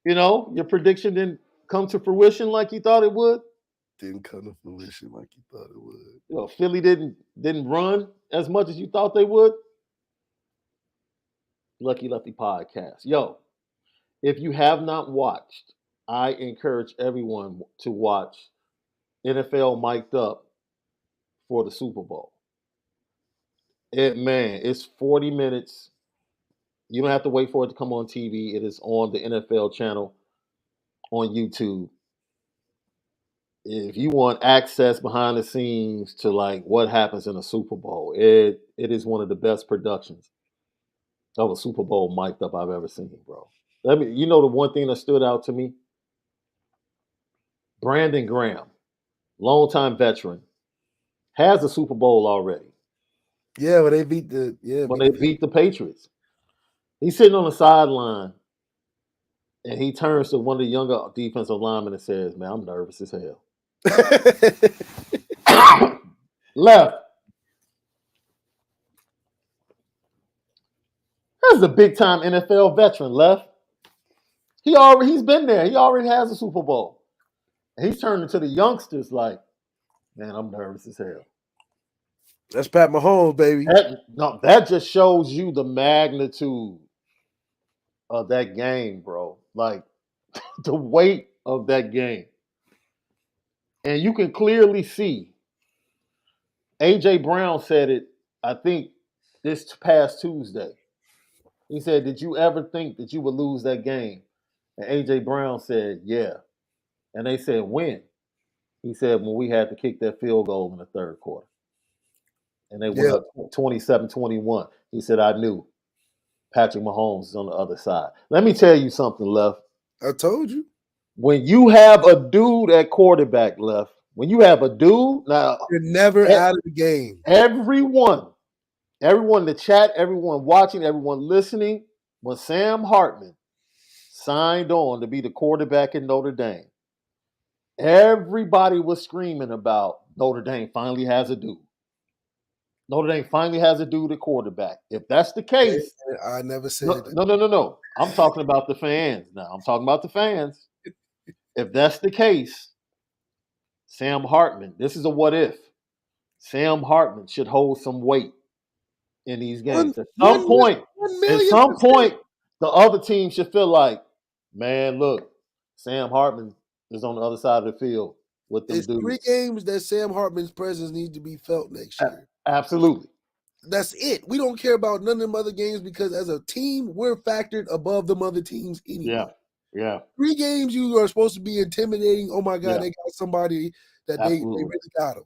S1: You know, your prediction didn't come to fruition like you thought it would.
S2: Didn't come to fruition like you thought it would.
S1: You know, Philly didn't run as much as you thought they would. Lucky Lefty podcast. Yo, if you have not watched, I encourage everyone to watch NFL Mic'd Up for the Super Bowl. It's 40 minutes. You don't have to wait for it to come on TV. It is on the NFL channel on YouTube. If you want access behind the scenes to like what happens in a Super Bowl, it is one of the best productions of a Super Bowl mic'd up I've ever seen, bro. You know the one thing that stood out to me? Brandon Graham, longtime veteran, has a Super Bowl already.
S2: Yeah, but they beat
S1: the Patriots. He's sitting on the sideline and he turns to one of the younger defensive linemen and says, "Man, I'm nervous as hell." Left. That's a big time NFL veteran, Left. He's been there. He already has a Super Bowl. And he's turning to the youngsters like, "Man, I'm nervous as hell."
S2: That's Pat Mahomes, baby.
S1: That just shows you the magnitude of that game, bro. Like the weight of that game. And you can clearly see A.J. Brown said it, I think, this past Tuesday. He said, "Did you ever think that you would lose that game?" And A.J. Brown said, "Yeah." And they said, "When?" He said, "When we had to kick that field goal in the third quarter." And they went up 27-21. He said, "I knew Patrick Mahomes is on the other side." Let me tell you something, Left.
S2: I told you.
S1: When you have a dude at quarterback, Left, when you have a dude, now
S2: you're never out of the game.
S1: Everyone in the chat, everyone watching, everyone listening, when Sam Hartman signed on to be the quarterback in Notre Dame, everybody was screaming about Notre Dame finally has a dude. Notre Dame finally has a dude at quarterback. If that's the case,
S2: I never said that.
S1: No. I'm talking about the fans now. I'm talking about the fans. If that's the case, Sam Hartman, this is a what if. Sam Hartman should hold some weight in these games. At some point, the other team should feel like, man, look, Sam Hartman is on the other side of the field with them dudes.
S2: There's 3 games that Sam Hartman's presence needs to be felt next year.
S1: Absolutely.
S2: That's it. We don't care about none of them other games because as a team, we're factored above them other teams anyway.
S1: Yeah.
S2: 3 games you are supposed to be intimidating. Oh my God, they got somebody that they really got them.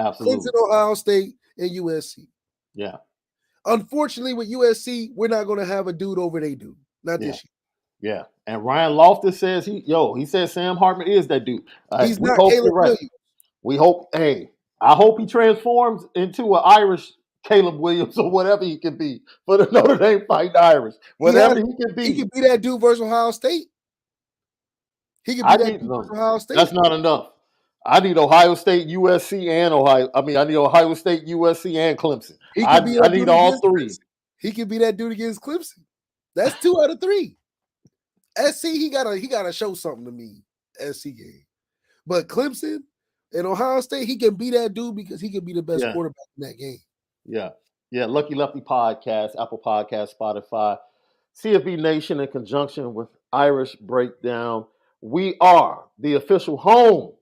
S1: Absolutely.
S2: Clemson, Ohio State, and USC.
S1: Yeah.
S2: Unfortunately, with USC, we're not going to have a dude over they do. Not this
S1: year. Yeah. And Ryan Loftus says he says Sam Hartman is that dude.
S2: He's not Caleb Williams.
S1: We hope, I hope he transforms into an Irish Caleb Williams or whatever he can be for the Notre Dame Fighting Irish. Whatever he can be.
S2: He can be that dude versus Ohio State. He can be that dude versus Ohio State.
S1: That's not enough. I need Ohio State, USC, and I need Ohio State, USC, and Clemson. I need all 3.
S2: He can be that dude against Clemson. That's 2 out of 3. SC, he gotta show something to me. SC game. But Clemson and Ohio State, he can be that dude because he can be the best quarterback in that game.
S1: Yeah. Lucky Lefty podcast, Apple Podcast, Spotify, CFB Nation in conjunction with Irish Breakdown. We are the official home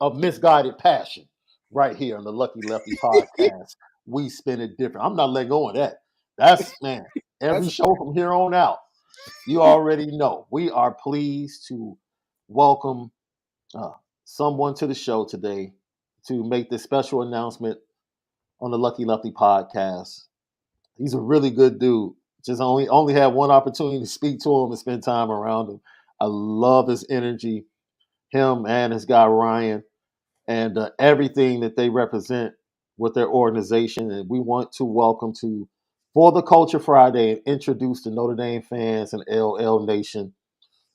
S1: of Misguided Passion right here on the Lucky Lefty podcast. We spin it different. I'm not letting go of that. That's, man, every show from here on out, you already know. We are pleased to welcome someone to the show today to make this special announcement on the Lucky Lefty podcast. He's a really good dude. Just only had one opportunity to speak to him and spend time around him. I love his energy, him and his guy Ryan, and everything that they represent with their organization. And we want to welcome to For the Culture Friday and introduce the Notre Dame fans and LL Nation,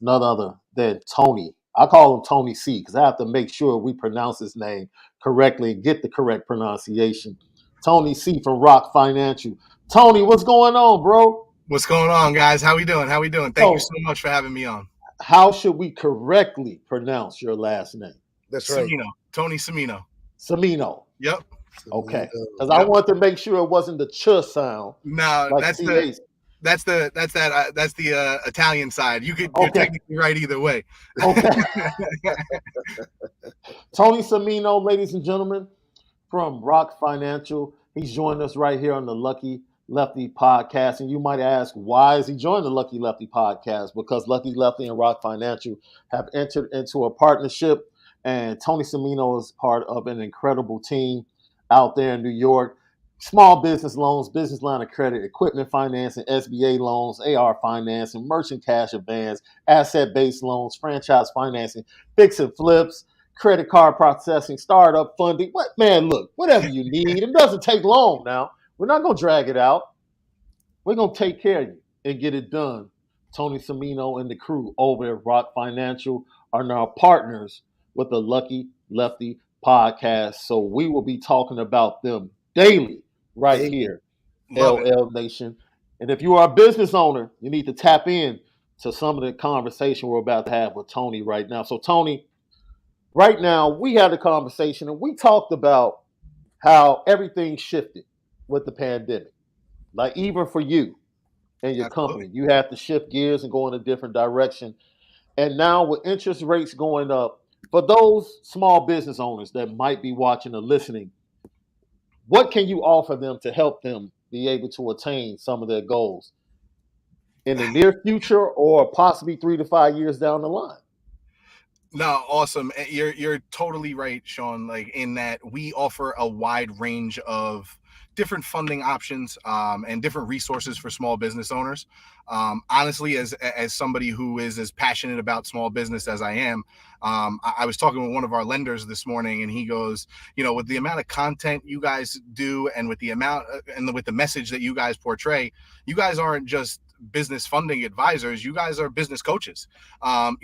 S1: none other than Tony. I call him Tony C because I have to make sure we pronounce his name correctly and get the correct pronunciation. Tony C from Rock Financial. Tony, what's going on, bro?
S3: What's going on, guys? How we doing? Thank you so much for having me on.
S1: how should we correctly pronounce your last name?
S2: That's right.
S3: Semino. Tony Semino.
S1: Semino.
S3: Yep.
S1: Okay.
S2: Semino.
S1: Because I want to make sure it wasn't the ch sound.
S3: No,
S1: Like
S3: that's
S1: CH.
S3: the Italian side. You're
S1: Okay.
S3: technically right either way.
S1: Okay. Tony Semino, ladies and gentlemen, from Rock Financial. He's joined us right here on the Lucky Lefty podcast. And you might ask, why is he joining the Lucky Lefty podcast? Because Lucky Lefty and Rock Financial have entered into a partnership, and Tony Semino is part of an incredible team out there in New York. Small business loans, business line of credit, equipment financing, SBA loans, AR financing, merchant cash advance, asset-based loans, franchise financing, fix and flips, credit card processing, startup funding. What, man, look, whatever you need. It doesn't take long now. We're not going to drag it out. We're going to take care of you and get it done. Tony Semino and the crew over at Rock Financial are now partners with the Lucky Lefty podcast. So we will be talking about them daily right here, LL Nation. And if you are a business owner, you need to tap in to some of the conversation we're about to have with Tony right now. So, Tony, right now, we had a conversation and we talked about how everything shifted with the pandemic. Like, even for you and your company, you have to shift gears and go in a different direction. And now, with interest rates going up, for those small business owners that might be watching or listening, what can you offer them to help them be able to attain some of their goals in the near future or possibly 3 to 5 years down the line?
S3: No, awesome. You're totally right, Shaun. Like, in that we offer a wide range of different funding options and different resources for small business owners. Honestly, as somebody who is as passionate about small business as I am, I was talking with one of our lenders this morning, and he goes, with the amount of content you guys do, and with the amount and with the message that you guys portray, you guys aren't just business funding advisors, you guys are business coaches. And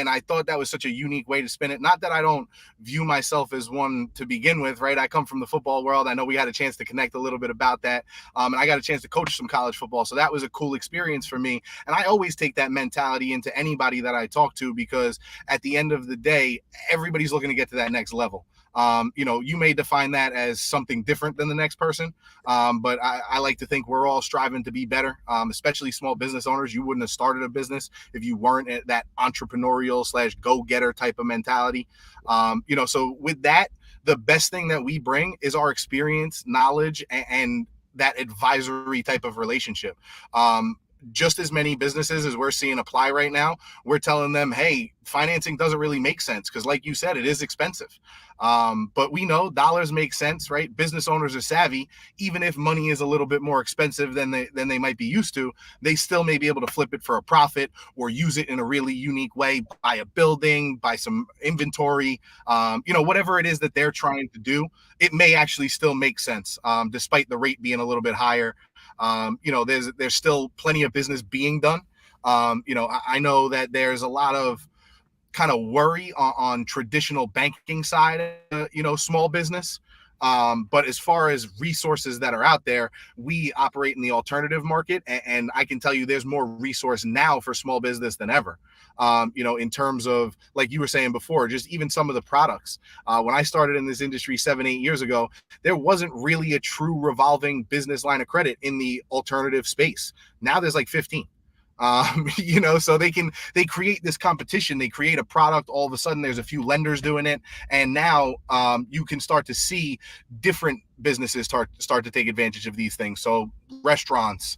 S3: I thought that was such a unique way to spin it. Not that I don't view myself as one to begin with, right? I come from the football world. I know we had a chance to connect a little bit about that. And I got a chance to coach some college football. So that was a cool experience for me. And I always take that mentality into anybody that I talk to, because at the end of the day, everybody's looking to get to that next level. You may define that as something different than the next person. But I like to think we're all striving to be better, especially small business owners. You wouldn't have started a business if you weren't at that entrepreneurial / go-getter type of mentality. So with that, the best thing that we bring is our experience, knowledge, and that advisory type of relationship. Just as many businesses as we're seeing apply right now, we're telling them, hey, financing doesn't really make sense because, like you said, it is expensive. But we know dollars make sense, right? Business owners are savvy. Even if money is a little bit more expensive than they might be used to, they still may be able to flip it for a profit or use it in a really unique way, buy a building, buy some inventory, whatever it is that they're trying to do, it may actually still make sense, despite the rate being a little bit higher. There's still plenty of business being done. I know that there's a lot of kind of worry on traditional banking side, small business. But as far as resources that are out there, we operate in the alternative market. And I can tell you there's more resource now for small business than ever. In terms of, like you were saying before, just even some of the products. When I started in this industry 7-8 years ago, there wasn't really a true revolving business line of credit in the alternative space. Now there's like 15. So they create this competition, they create a product, all of a sudden there's a few lenders doing it, and now you can start to see different businesses start to take advantage of these things. So restaurants,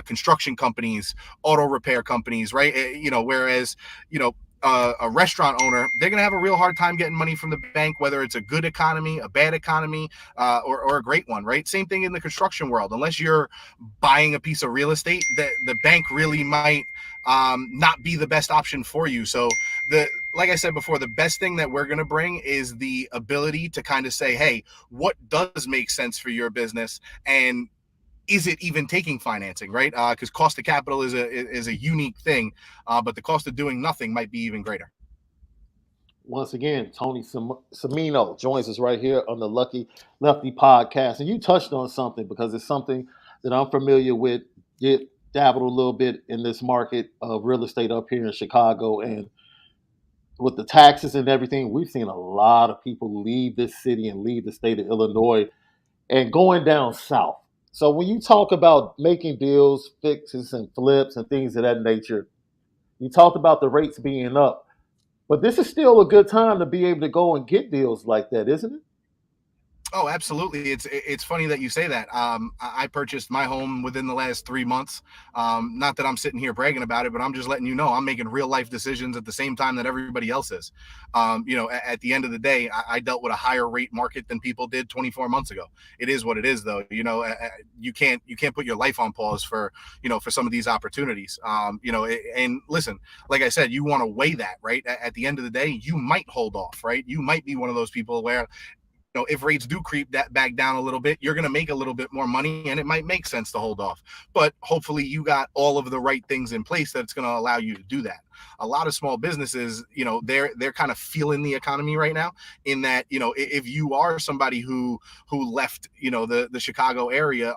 S3: construction companies, auto repair companies, right? Whereas a restaurant owner, they're going to have a real hard time getting money from the bank, whether it's a good economy, a bad economy, or a great one, right? Same thing in the construction world. Unless you're buying a piece of real estate, the bank really might not be the best option for you. So like I said before, the best thing that we're going to bring is the ability to kind of say, hey, what does make sense for your business? And is it even taking financing, right? Because cost of capital is a unique thing, but the cost of doing nothing might be even greater.
S1: Once again, Tony Semino joins us right here on the Lucky Lefty podcast. And you touched on something, because it's something that I'm familiar with. dabbled a little bit in this market of real estate up here in Chicago, and with the taxes and everything, we've seen a lot of people leave this city and leave the state of Illinois and going down south. So when you talk about making deals, fixes and flips and things of that nature, you talked about the rates being up, but this is still a good time to be able to go and get deals like that, isn't it?
S3: Oh, absolutely. It's funny that you say that. I purchased my home within the last 3 months. Not that I'm sitting here bragging about it, but I'm just letting you know I'm making real life decisions at the same time that everybody else is. At the end of the day, I dealt with a higher rate market than people did 24 months ago. It is what it is, though. You can't put your life on pause for some of these opportunities. And listen, like I said, you want to weigh that, right? At the end of the day, you might hold off, right? You might be one of those people where if rates do creep that back down a little bit, you're going to make a little bit more money and it might make sense to hold off. But hopefully you got all of the right things in place that's going to allow you to do that. A lot of small businesses, they're kind of feeling the economy right now in that, if you are somebody who left, the Chicago area,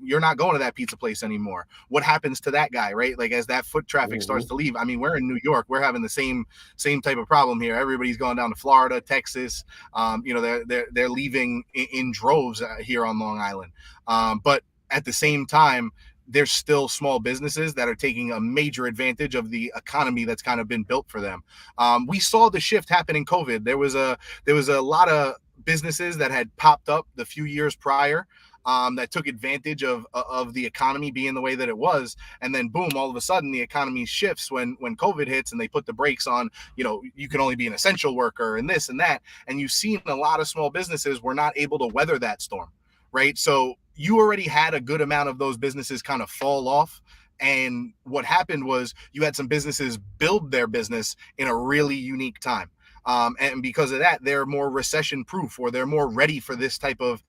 S3: you're not going to that pizza place anymore. What happens to that guy, right? Like as that foot traffic starts to leave. I mean, we're in New York, we're having the same type of problem here. Everybody's going down to Florida, Texas. They're leaving in droves here on Long Island. But at the same time, there's still small businesses that are taking a major advantage of the economy that's kind of been built for them. We saw the shift happen in COVID. There was a lot of businesses that had popped up the few years prior that took advantage of the economy being the way that it was, and then boom, all of a sudden the economy shifts when COVID hits, and they put the brakes on. You can only be an essential worker and this and that, and you've seen a lot of small businesses were not able to weather that storm, right? So you already had a good amount of those businesses kind of fall off. And what happened was you had some businesses build their business in a really unique time. And because of that, they're more recession proof, or they're more ready for this type of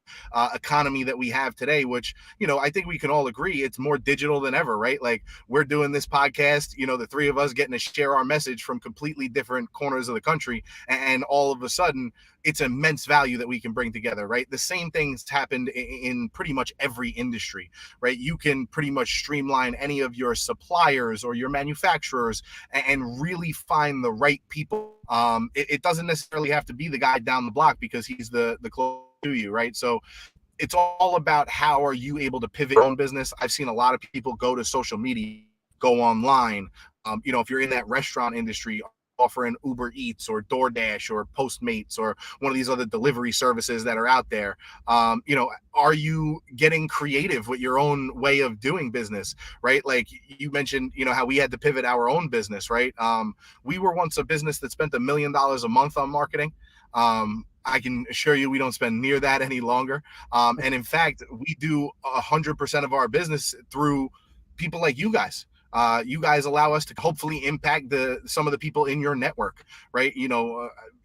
S3: economy that we have today, which, I think we can all agree it's more digital than ever, right? Like we're doing this podcast, the three of us getting to share our message from completely different corners of the country. And all of a sudden, it's immense value that we can bring together, right? The same things happened in pretty much every industry, right? You can pretty much streamline any of your suppliers or your manufacturers and really find the right people. It doesn't necessarily have to be the guy down the block because he's the close to you, right? So it's all about how are you able to pivot your own business. I've seen a lot of people go to social media, go online. If you're in that restaurant industry, offering Uber Eats or DoorDash or Postmates or one of these other delivery services that are out there. Are you getting creative with your own way of doing business, right? Like you mentioned, how we had to pivot our own business, right? We were once a business that spent $1 million a month on marketing. I can assure you we don't spend near that any longer. And in fact, we do 100% of our business through people like you guys. You guys allow us to hopefully impact some of the people in your network, right?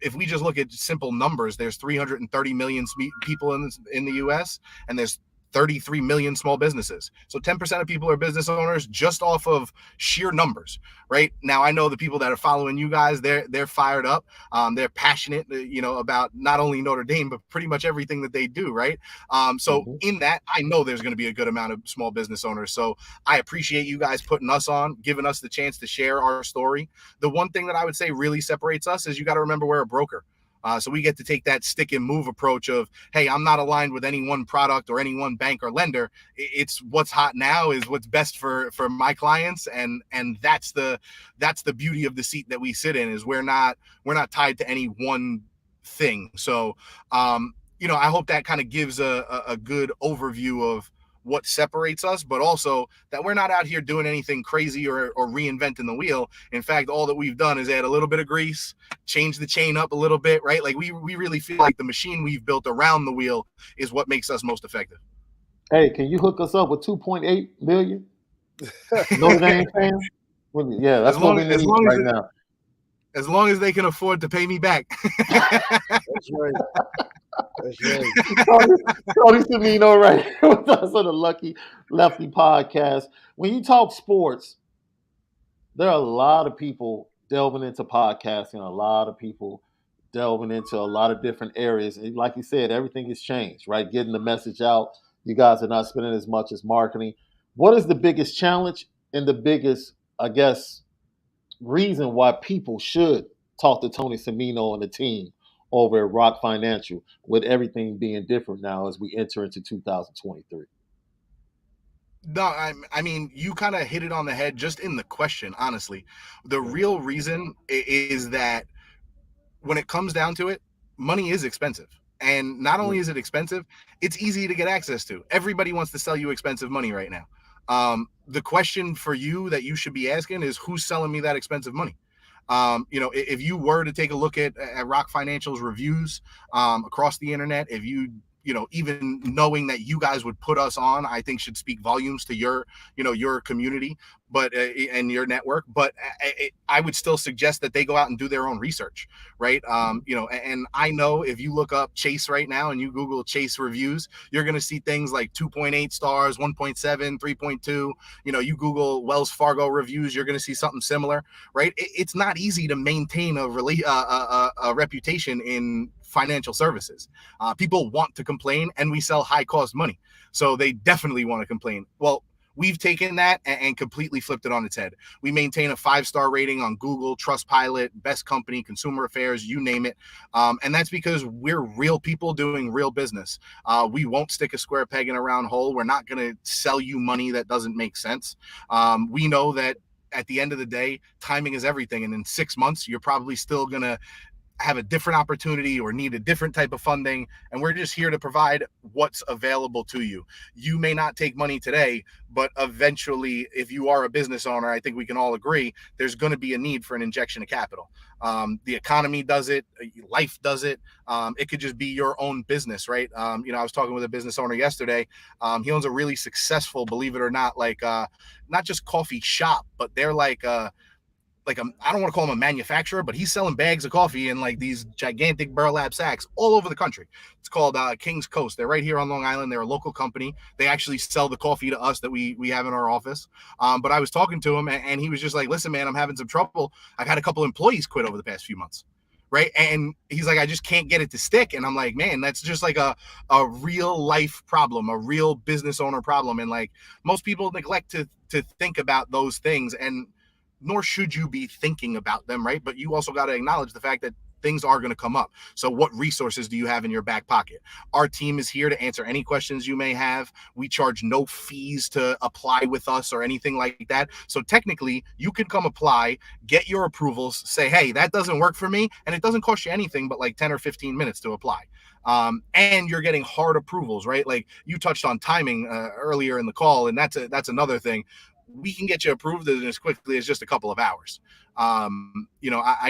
S3: If we just look at simple numbers, there's 330 million people in the U.S. and there's 33 million small businesses. So 10% of people are business owners just off of sheer numbers, right? Now, I know the people that are following you guys, they're fired up. They're passionate, about not only Notre Dame, but pretty much everything that they do, right? In that, I know there's going to be a good amount of small business owners. So I appreciate you guys putting us on, giving us the chance to share our story. The one thing that I would say really separates us is you got to remember we're a broker. So we get to take that stick and move approach of, hey, I'm not aligned with any one product or any one bank or lender. It's what's hot now is what's best for my clients. And that's the beauty of the seat that we sit in, is we're not tied to any one thing. So, I hope that kind of gives a good overview of what separates us, but also that we're not out here doing anything crazy or reinventing the wheel. In fact, all that we've done is add a little bit of grease, change the chain up a little bit, right? Like we really feel like the machine we've built around the wheel is what makes us most effective.
S1: Hey, can you hook us up with 2.8 million Notre Dame fans? Yeah, that's what we need right now.
S3: As long as they can afford to pay me back.
S2: That's right. That's right.
S1: Tony Semino right here with us on the Lucky Lefty podcast. When you talk sports, there are a lot of people delving into podcasting, a lot of people delving into a lot of different areas. And like you said, everything has changed, right? Getting the message out. You guys are not spending as much as marketing. What is the biggest challenge and the biggest, I guess, reason why people should talk to Tony Semino and the team over at Rock Financial with everything being different now as we enter into 2023?
S3: No, I mean, you kind of hit it on the head just in the question, honestly. The real reason is that when it comes down to it, money is expensive. And not only is it expensive, it's easy to get access to. Everybody wants to sell you expensive money right now. The question for you that you should be asking is, who's selling me that expensive money? If you were to take a look at Rock Financial's reviews across the internet, if you even knowing that you guys would put us on, I think should speak volumes to your community, but and your network. But I would still suggest that they go out and do their own research, right? And I know if you look up Chase right now and you Google Chase reviews, you're going to see things like 2.8 stars, 1.7, 3.2. You Google Wells Fargo reviews, you're going to see something similar, right? It's not easy to maintain a reputation in financial services. People want to complain, and we sell high cost money, so they definitely want to complain. Well, we've taken that and completely flipped it on its head. We maintain a 5-star rating on Google, Trustpilot, Best Company, Consumer Affairs, you name it. And that's because we're real people doing real business. We won't stick a square peg in a round hole. We're not going to sell you money that doesn't make sense. We know that at the end of the day, timing is everything. And in 6 months, you're probably still going to have a different opportunity or need a different type of funding, and we're just here to provide what's available to you. You may not take money today, but eventually, if you are a business owner, I think we can all agree there's going to be a need for an injection of capital. The economy does it, life does it. It could just be your own business, right? I was talking with a business owner yesterday. He owns a really successful, believe it or not, not just coffee shop, but they're I don't want to call him a manufacturer, but he's selling bags of coffee in these gigantic burlap sacks all over the country. It's called King's Coast. They're right here on Long Island. They're a local company. They actually sell the coffee to us that we have in our office. But I was talking to him, and he was just like, listen, man, I'm having some trouble. I've had a couple employees quit over the past few months. Right. And he's like, I just can't get it to stick. And I'm like, man, that's just like a real life problem, a real business owner problem. And most people neglect to think about those things, and nor should you be thinking about them, right? But you also got to acknowledge the fact that things are going to come up. So what resources do you have in your back pocket? Our team is here to answer any questions you may have. We charge no fees to apply with us or anything like that. So technically, you could come apply, get your approvals, say, hey, that doesn't work for me. And it doesn't cost you anything but 10 or 15 minutes to apply. And you're getting hard approvals, right? You touched on timing earlier in the call, and that's another thing. We can get you approved as quickly as just a couple of hours. I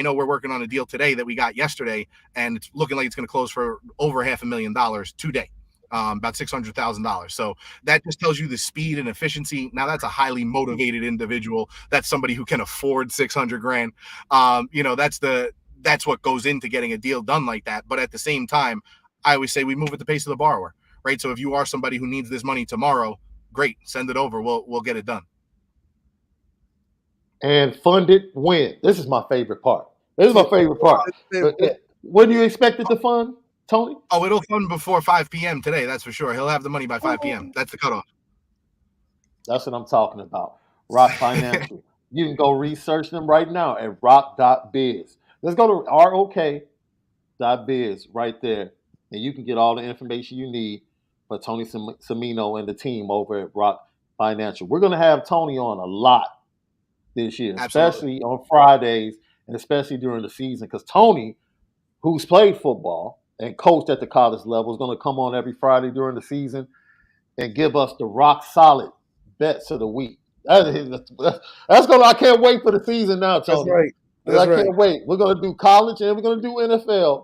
S3: know we're working on a deal today that we got yesterday, and it's looking like it's going to close for over $500,000 today, about $600,000. So that just tells you the speed and efficiency. Now that's a highly motivated individual. That's somebody who can afford $600,000. That's what goes into getting a deal done like that. But at the same time, I always say we move at the pace of the borrower, right? So if you are somebody who needs this money tomorrow, great, send it over. We'll get it done.
S1: And fund it when? This is my favorite part. This is my favorite part. When do you expect it to fund, Tony?
S3: Oh, it'll fund before 5 p.m. today, that's for sure. He'll have the money by 5 p.m. That's the cutoff.
S1: That's what I'm talking about. Rock Financial. You can go research them right now at rock.biz. Let's go to ROK.biz right there, and you can get all the information you need for Tony Semino and the team over at Rock Financial. We're going to have Tony on a lot this year, especially on Fridays and especially during the season, because Tony, who's played football and coached at the college level, is going to come on every Friday during the season and give us the rock solid bets of the week. I can't wait for the season now, Tony.
S2: That's right.
S1: I can't wait. We're going to do college and we're going to do NFL.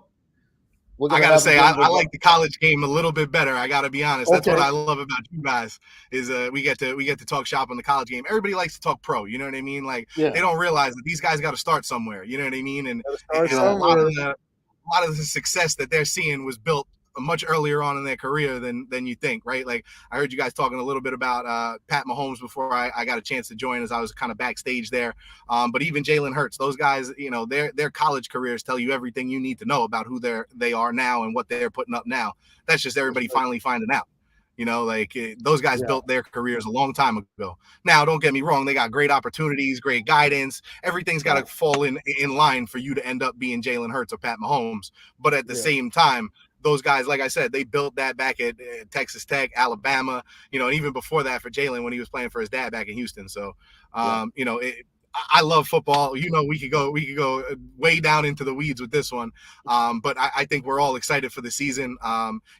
S3: I got to say, I like the college game a little bit better. I got to be honest. That's what I love about you guys is we get to talk shop on the college game. Everybody likes to talk pro. You know what I mean? They don't realize that these guys got to start somewhere. You know what I mean? And a lot of the success that they're seeing was built much earlier on in their career than you think, right? I heard you guys talking a little bit about Pat Mahomes before I got a chance to join as I was kind of backstage there. But even Jalen Hurts, those guys, their college careers tell you everything you need to know about who they are now and what they're putting up now. That's just everybody finally finding out. You know, like those guys built their careers a long time ago. Now, don't get me wrong; they got great opportunities, great guidance. Everything's got to fall in line for you to end up being Jalen Hurts or Pat Mahomes. But at the same time, those guys, like I said, they built that back at Texas Tech, Alabama. You know, and even before that for Jalen when he was playing for his dad back in Houston. So, you know, I love football. You know, we could go way down into the weeds with this one. But I think we're all excited for the season.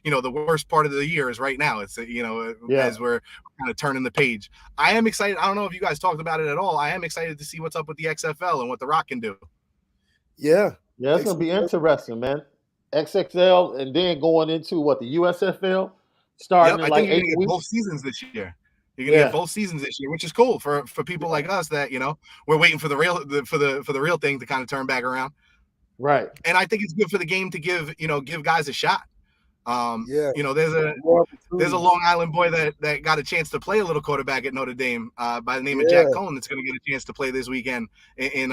S3: You know, the worst part of the year is right now. It's, you know, as we're kind of turning the page. I am excited. I don't know if you guys talked about it at all. I am excited to see what's up with the XFL and what The Rock can do.
S2: Yeah,
S1: it's going to be interesting, man. XXL and then going into the USFL starting in
S3: I
S1: like
S3: think you're
S1: 8
S3: gonna get
S1: weeks.
S3: both seasons this year. You're gonna get both seasons this year, which is cool for people like us that, you know, we're waiting for the real thing to kind of turn back around.
S1: Right.
S3: And I think it's good for the game to give guys a shot. You know, there's a Long Island boy that got a chance to play a little quarterback at Notre Dame by the name of Jack Cohn that's going to get a chance to play this weekend in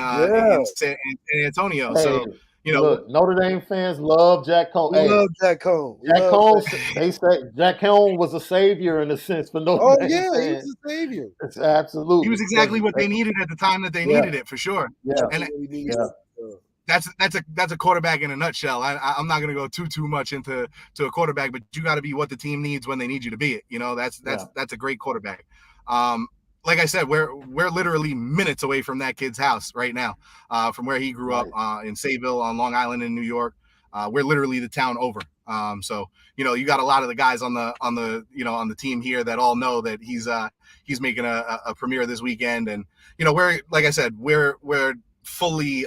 S3: San Antonio.
S1: Hey,
S3: so, you know,
S1: look, Notre Dame fans love Jack Cohn.
S2: We love Jack Cohn.
S1: They say Jack Cohn was a savior in a sense for Notre Dame fans.
S2: He was a savior.
S1: It's absolutely.
S3: He was exactly what they needed at the time that they needed it, for sure.
S1: Yeah.
S3: And that's a quarterback in a nutshell. I'm not going to go too much into a quarterback, but you got to be what the team needs when they need you to be it. You know, that's a great quarterback. Like I said, we're literally minutes away from that kid's house right now, from where he grew up in Sayville on Long Island in New York. We're literally the town over. So, you know, you got a lot of the guys on the team here that all know that he's making a premiere this weekend. And, you know, we're fully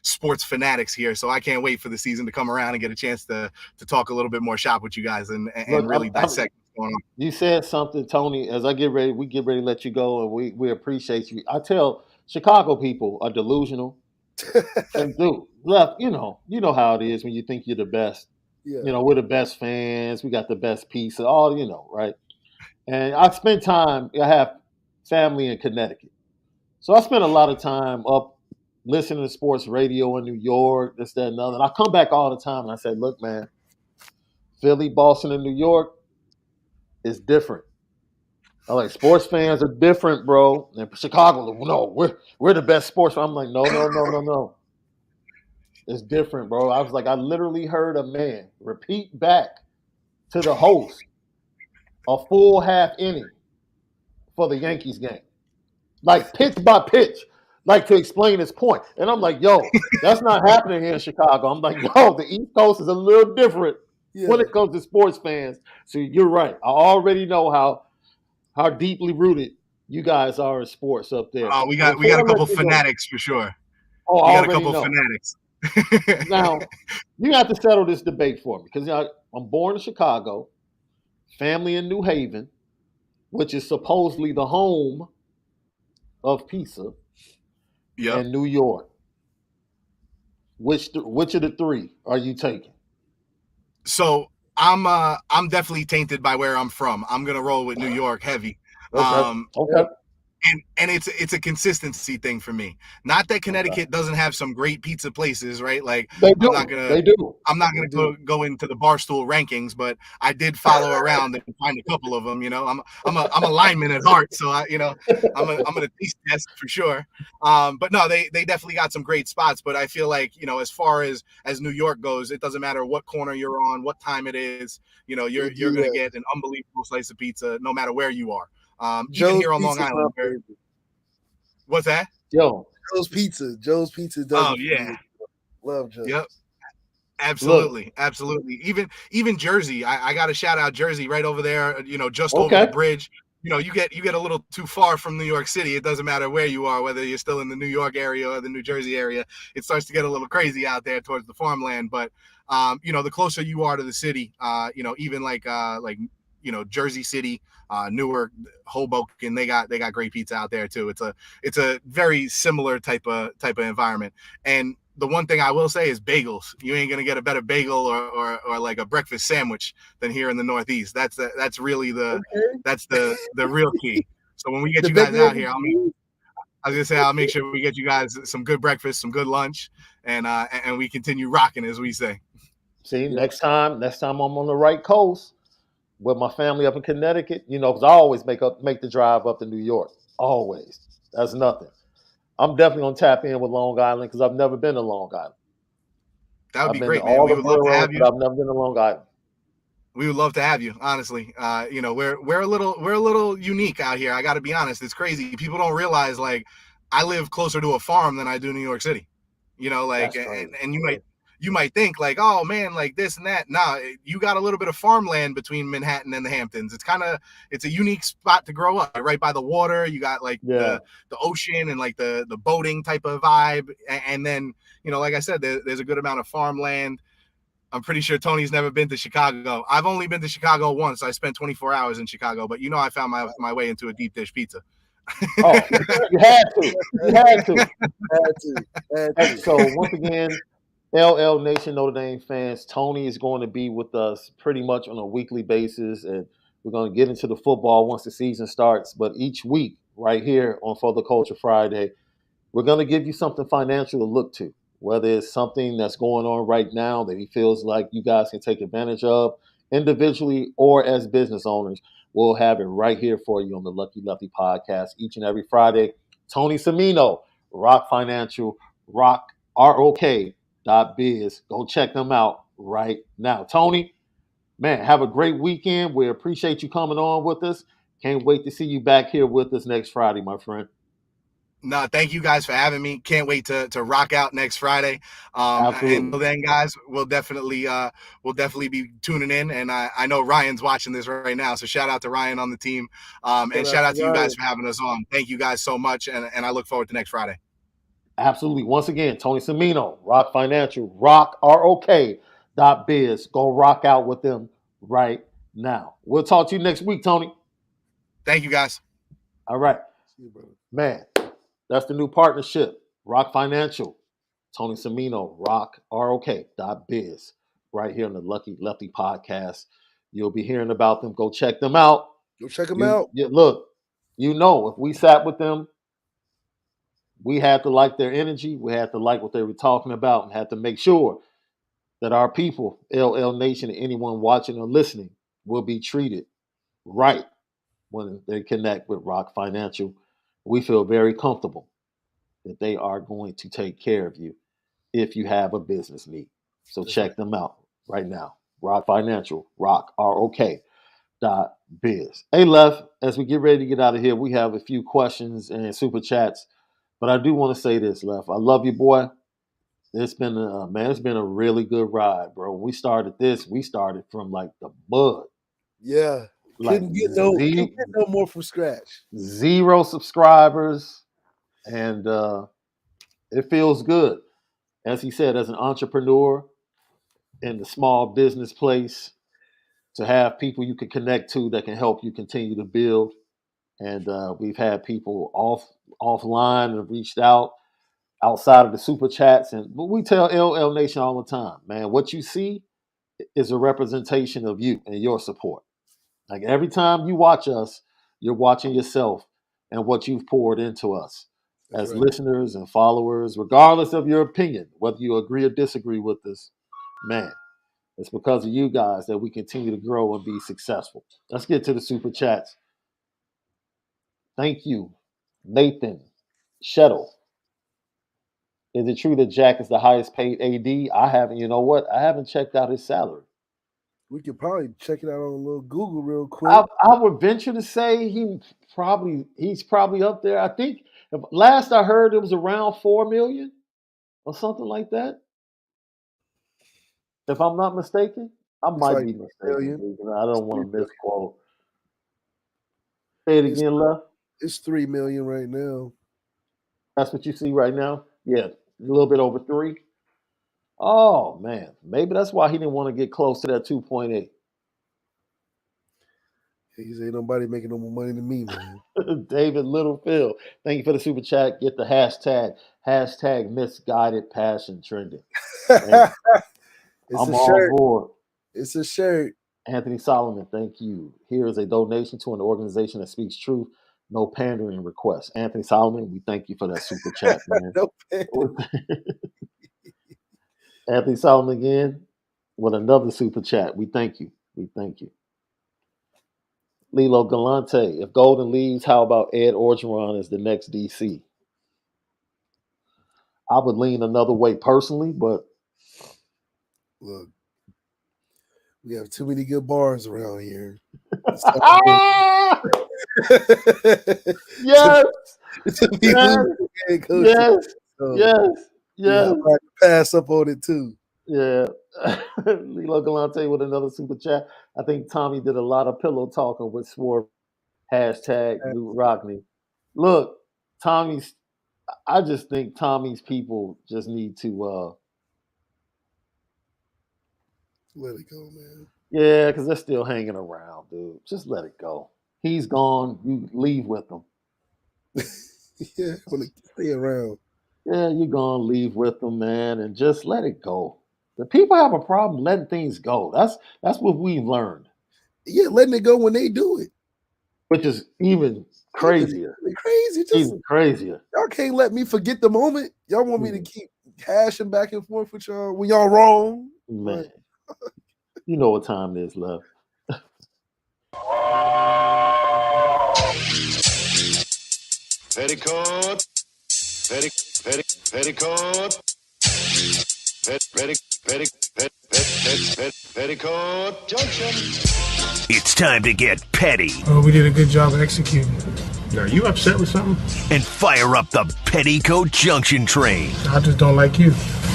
S3: sports fanatics here. So I can't wait for the season to come around and get a chance to talk a little bit more shop with you guys and really dissect what's going on.
S1: You said something, Tony, as we get ready to let you go, and we appreciate you. I tell Chicago people are delusional. And dude, you know how it is when you think you're the best. You know, we're the best fans. We got the best pizza, all, you know, right? And I have family in Connecticut. So I spend a lot of time up listening to sports radio in New York, this, that, and other. And I come back all the time and I say, look, man, Philly, Boston, and New York is different. I'm like, sports fans are different, bro. And Chicago, no, we're the best sports. I'm like, no. It's different, bro. I was like, I literally heard a man repeat back to the host a full half inning for the Yankees game. Like pitch by pitch, like to explain his point. And I'm like, yo, that's not happening here in Chicago. I'm like, yo, the East Coast is a little different when it comes to sports fans. So you're right. I already know how deeply rooted you guys are in sports up there.
S3: Oh, we got a couple fanatics for sure.
S1: Oh,
S3: we got a couple fanatics.
S1: Now, you have to settle this debate for me because I'm born in Chicago, family in New Haven, which is supposedly the home of pizza, and New York. Which of the three are you taking?
S3: So I'm definitely tainted by where I'm from. I'm gonna roll with New York heavy.
S1: Okay.
S3: And it's a consistency thing for me. Not that Connecticut doesn't have some great pizza places, right? Like
S1: they do.
S3: I'm not gonna go into the Barstool rankings, but I did follow around and find a couple of them. You know, I'm a lineman at heart, so I'm gonna taste test for sure. But no, they definitely got some great spots. But I feel like, you know, as far as New York goes, it doesn't matter what corner you're on, what time it is. You know, you're gonna get an unbelievable slice of pizza no matter where you are. Even here on Long Island. What's that?
S2: Joe's Pizza. Joe's Pizza does.
S3: Oh yeah,
S2: love Joe's.
S3: Yep, absolutely. Even Jersey. I got to shout out Jersey right over there. You know, just over the bridge. You know, you get a little too far from New York City. It doesn't matter where you are, whether you're still in the New York area or the New Jersey area. It starts to get a little crazy out there towards the farmland. But you know, the closer you are to the city, you know, even like you know, Jersey City, Newark, Hoboken, they got great pizza out there too. It's a very similar type of environment. And the one thing I will say is bagels. You ain't gonna get a better bagel or like a breakfast sandwich than here in the Northeast. That's really the real key. So when we get you guys out here, I'll make sure we get you guys some good breakfast, some good lunch, and we continue rocking, as we say.
S1: See, next time I'm on the right coast, with my family up in Connecticut, because I always make the drive up to New York. Always. That's nothing. I'm definitely gonna tap in with Long Island because I've never been to Long Island.
S3: That would
S1: I've
S3: be
S1: been to
S3: great, man.
S1: all
S3: We
S1: the
S3: would love to
S1: boroughs,
S3: have
S1: but
S3: you.
S1: I've never been to Long Island.
S3: We would love to have you, honestly. We're a little unique out here. I got to be honest. It's crazy. People don't realize, like, I live closer to a farm than I do New York City.
S1: That's crazy.
S3: And you might think like, oh man, like this and that. Nah, you got a little bit of farmland between Manhattan and the Hamptons. It's a unique spot to grow up. Right by the water, you got like
S1: Yeah.
S3: the ocean and like the boating type of vibe. And then, like I said, there's a good amount of farmland. I'm pretty sure Tony's never been to Chicago. I've only been to Chicago once. I spent 24 hours in Chicago, but I found my way into a deep dish pizza.
S1: Oh, you had to. You had to.
S2: Had
S1: Hey,
S2: to.
S1: so once again, LL Nation Notre Dame fans, Tony is going to be with us pretty much on a weekly basis, and we're going to get into the football once the season starts. But each week, right here on For the Culture Friday, we're going to give you something financial to look to, whether it's something that's going on right now that he feels like you guys can take advantage of individually or as business owners. We'll have it right here for you on the Lucky Lefty podcast each and every Friday. Tony Semino, Rock Financial, ROK.biz. Go check them out right now. Tony, man, have a great weekend. We appreciate you coming on with us. Can't wait to see you back here with us next Friday, my friend.
S3: No, thank you guys for having me. Can't wait to rock out next Friday.
S1: Absolutely.
S3: Until then, guys, we'll definitely be tuning in. And I know Ryan's watching this right now, so shout out to Ryan on the team. And shout out to you guys for having us on. Thank you guys so much, and I look forward to next Friday.
S1: Absolutely. Once again, Tony Semino, Rock Financial, ROK.biz. Go rock out with them right now. We'll talk to you next week, Tony.
S3: Thank you, guys.
S1: All right. Man, that's the new partnership. Rock Financial, Tony Semino, ROK.biz. Right here on the Lucky Lefty podcast. You'll be hearing about them. Go check them out.
S2: Go check them out.
S1: Look, if we sat with them, we had to like their energy. We had to like what they were talking about and had to make sure that our people, LL Nation, and anyone watching or listening will be treated right when they connect with Rock Financial. We feel very comfortable that they are going to take care of you if you have a business need. So check them out right now. Rock Financial, ROK.biz. Hey, Lef, as we get ready to get out of here, we have a few questions and super chats. But I do want to say this, Lef. I love you, boy. It's been a really good ride, bro. When we started this, we started from like the bud.
S2: Yeah. Couldn't get no more from scratch.
S1: 0 subscribers. And it feels good. As he said, as an entrepreneur in the small business place, to have people you can connect to that can help you continue to build. And we've had people offline and reached out outside of the super chats. But we tell LL Nation all the time, man, what you see is a representation of you and your support. Like every time you watch us, you're watching yourself and what you've poured into us as listeners and followers, regardless of your opinion, whether you agree or disagree with us, man, it's because of you guys that we continue to grow and be successful. Let's get to the super chats. Thank you, Nathan Shettle. Is it true that Jack is the highest paid AD? I haven't checked out his salary.
S2: We could probably check it out on a little Google real quick.
S1: I would venture to say he's probably up there. I think last I heard it was around $4 million or something like that. If I'm not mistaken, I might be mistaken. I don't want to misquote. Say it again, Left.
S2: It's $3 million right now.
S1: That's what you see right now? Yeah, a little bit over 3. Oh, man. Maybe that's why he didn't want to get close to that 2.8.
S2: He said, ain't nobody making no more money than me, man.
S1: David Littlefield, thank you for the super chat. Get the hashtag misguided passion trending. I'm on board.
S2: It's a shirt.
S1: Anthony Solomon, thank you. Here is a donation to an organization that speaks truth. No pandering requests. Anthony Solomon, we thank you for that super chat, man.
S2: No pandering.
S1: Anthony Solomon again with another super chat. We thank you. We thank you. Lilo Galante. If Golden leaves, how about Ed Orgeron as the next DC? I would lean another way personally, but
S2: Look, we have too many good bars around here.
S1: Yes,
S2: to be
S1: yes,
S2: losing head coach.
S1: yes,
S2: So,
S1: yes,
S2: yeah,
S1: yes.
S2: I'm about to pass up on it too.
S1: Yeah. Lilo Galante with another super chat. I think Tommy did a lot of pillow talking with Swarbrick. Hashtag Luke Rockney. Look, I just think Tommy's people just need to
S2: Let it go, man.
S1: yeah, because they're still hanging around, dude. Just let it go. He's gone. You leave with him.
S2: Yeah, I want to stay around.
S1: Yeah, you're gonna leave with them, man, and just let it go. The people have a problem letting things go. That's what we've learned,
S2: Yeah, letting it go when they do it.
S1: which is even crazier.
S2: Crazy. Just
S1: Even crazier.
S2: y'all can't let me forget the moment. Y'all want me to keep hashing back and forth with y'all when y'all wrong.
S1: Man, you know what time it is, love.
S4: Petticoat, petticoat, petticoat junction.
S5: It's time to get petty.
S6: Oh, we did a good job executing.
S7: Are you upset with something?
S5: And fire up the Petticoat Junction train.
S6: I just don't like you.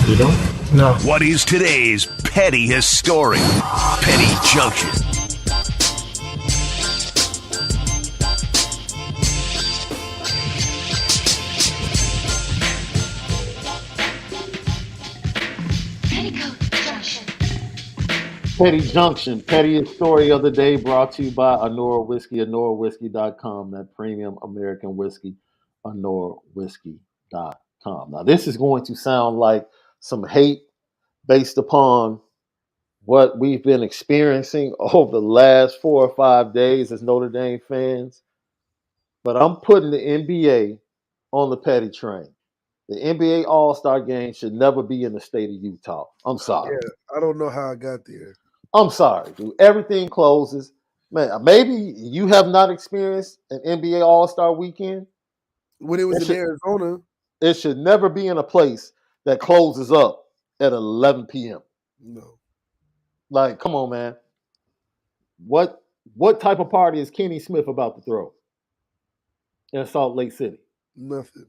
S7: You don't?
S6: No.
S5: What is today's petty history? Petty Junction.
S1: Petty Junction, pettiest story of the day brought to you by Onora Whiskey, OnoraWhiskey.com, that premium American whiskey, OnoraWhiskey.com. Now, this is going to sound like some hate based upon what we've been experiencing over the last 4 or 5 days as Notre Dame fans, but I'm putting the NBA on the petty train. The NBA All-Star Game should never be in the state of Utah. I'm sorry.
S2: Yeah, I don't know how I got there.
S1: I'm sorry, dude. Everything closes. Man, maybe you have not experienced an NBA All-Star weekend.
S2: When it was in Arizona.
S1: It should never be in a place that closes up at 11 p.m.
S2: No.
S1: Like, come on, man. What type of party is Kenny Smith about to throw in Salt Lake City?
S2: Nothing.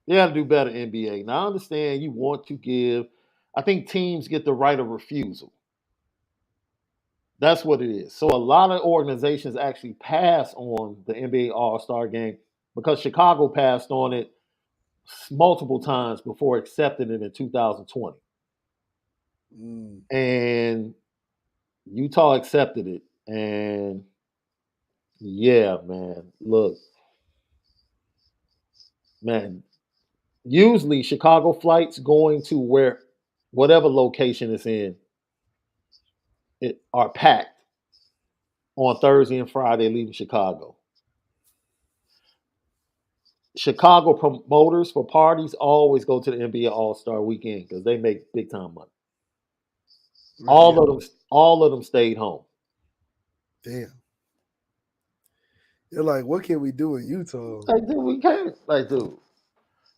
S1: They got to do better, NBA. Now, I understand you want to give. I think teams get the right of refusal. That's what it is. So a lot of organizations actually pass on the NBA All-Star Game because Chicago passed on it multiple times before accepting it in 2020. And Utah accepted it. And yeah, man, look. Man, usually Chicago flights going to whatever location it's in are packed on Thursday and Friday leaving Chicago. Chicago promoters for parties always go to the NBA All-Star Weekend because they make big time money. All of them stayed home.
S2: Damn. They're like, what can we do in Utah?
S1: Like, dude, we can't. Like, dude,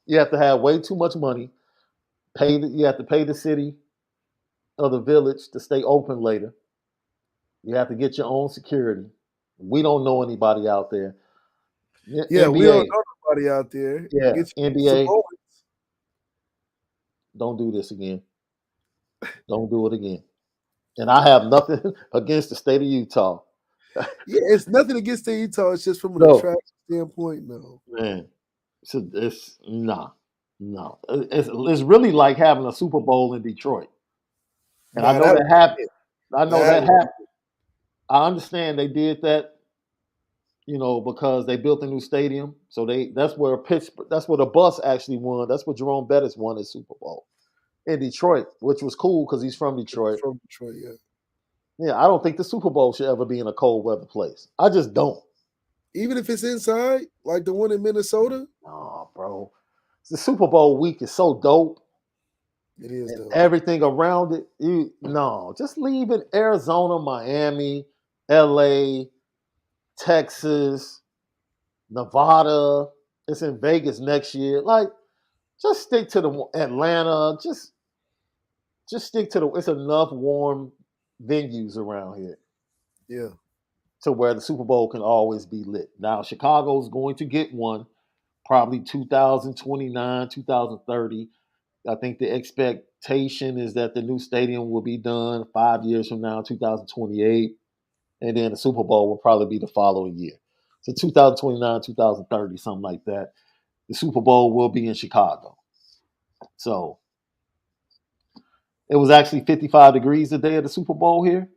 S1: you have to have way too much money. You have to pay the city of the village to stay open later. You have to get your own security. We don't know anybody out there.
S2: Yeah,
S1: NBA,
S2: we don't know nobody out there.
S1: Yeah, NBA. Don't do this again. Don't do it again. And I have nothing against the state of Utah.
S2: Yeah, it's nothing against the Utah. It's just from an attraction standpoint, no.
S1: Man, it's no. It's really like having a Super Bowl in Detroit. And I know that happened. That happened. I understand they did that, because they built a new stadium. So that's where the bus actually won. That's where Jerome Bettis won his Super Bowl in Detroit, which was cool because he's from Detroit.
S2: From Detroit, yeah.
S1: Yeah, I don't think the Super Bowl should ever be in a cold weather place. I just don't.
S2: Even if it's inside, like the one in Minnesota?
S1: Oh, bro. The Super Bowl week is so dope.
S2: It is dope.
S1: Everything around it. Just leave it Arizona, Miami, LA, Texas, Nevada. It's in Vegas next year. Like, just stick to the Atlanta. Just stick to the. It's enough warm venues around here
S2: Yeah.
S1: to where the Super Bowl can always be lit. Now, Chicago's going to get one, probably 2029, 2030. I think the expectation is that the new stadium will be done 5 years from now, 2028. And then the Super Bowl will probably be the following year. So 2029, 2030, something like that. The Super Bowl will be in Chicago. So it was actually 55 degrees the day of the Super Bowl here,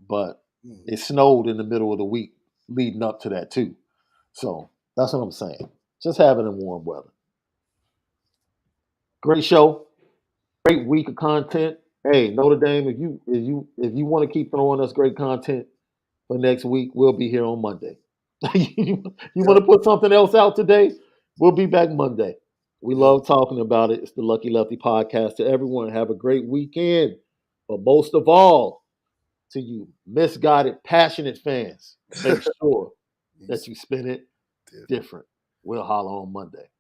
S1: but it snowed in the middle of the week leading up to that too. So that's what I'm saying. Just have it in warm weather. Great show. Great week of content. Hey, Notre Dame, if you want to keep throwing us great content for next week, we'll be here on Monday. you want to put something else out today? We'll be back Monday. We love talking about it. It's the Lucky Lefty podcast. To everyone, have a great weekend. But most of all, to you misguided, passionate fans, make sure that you spin it different. We'll holler on Monday.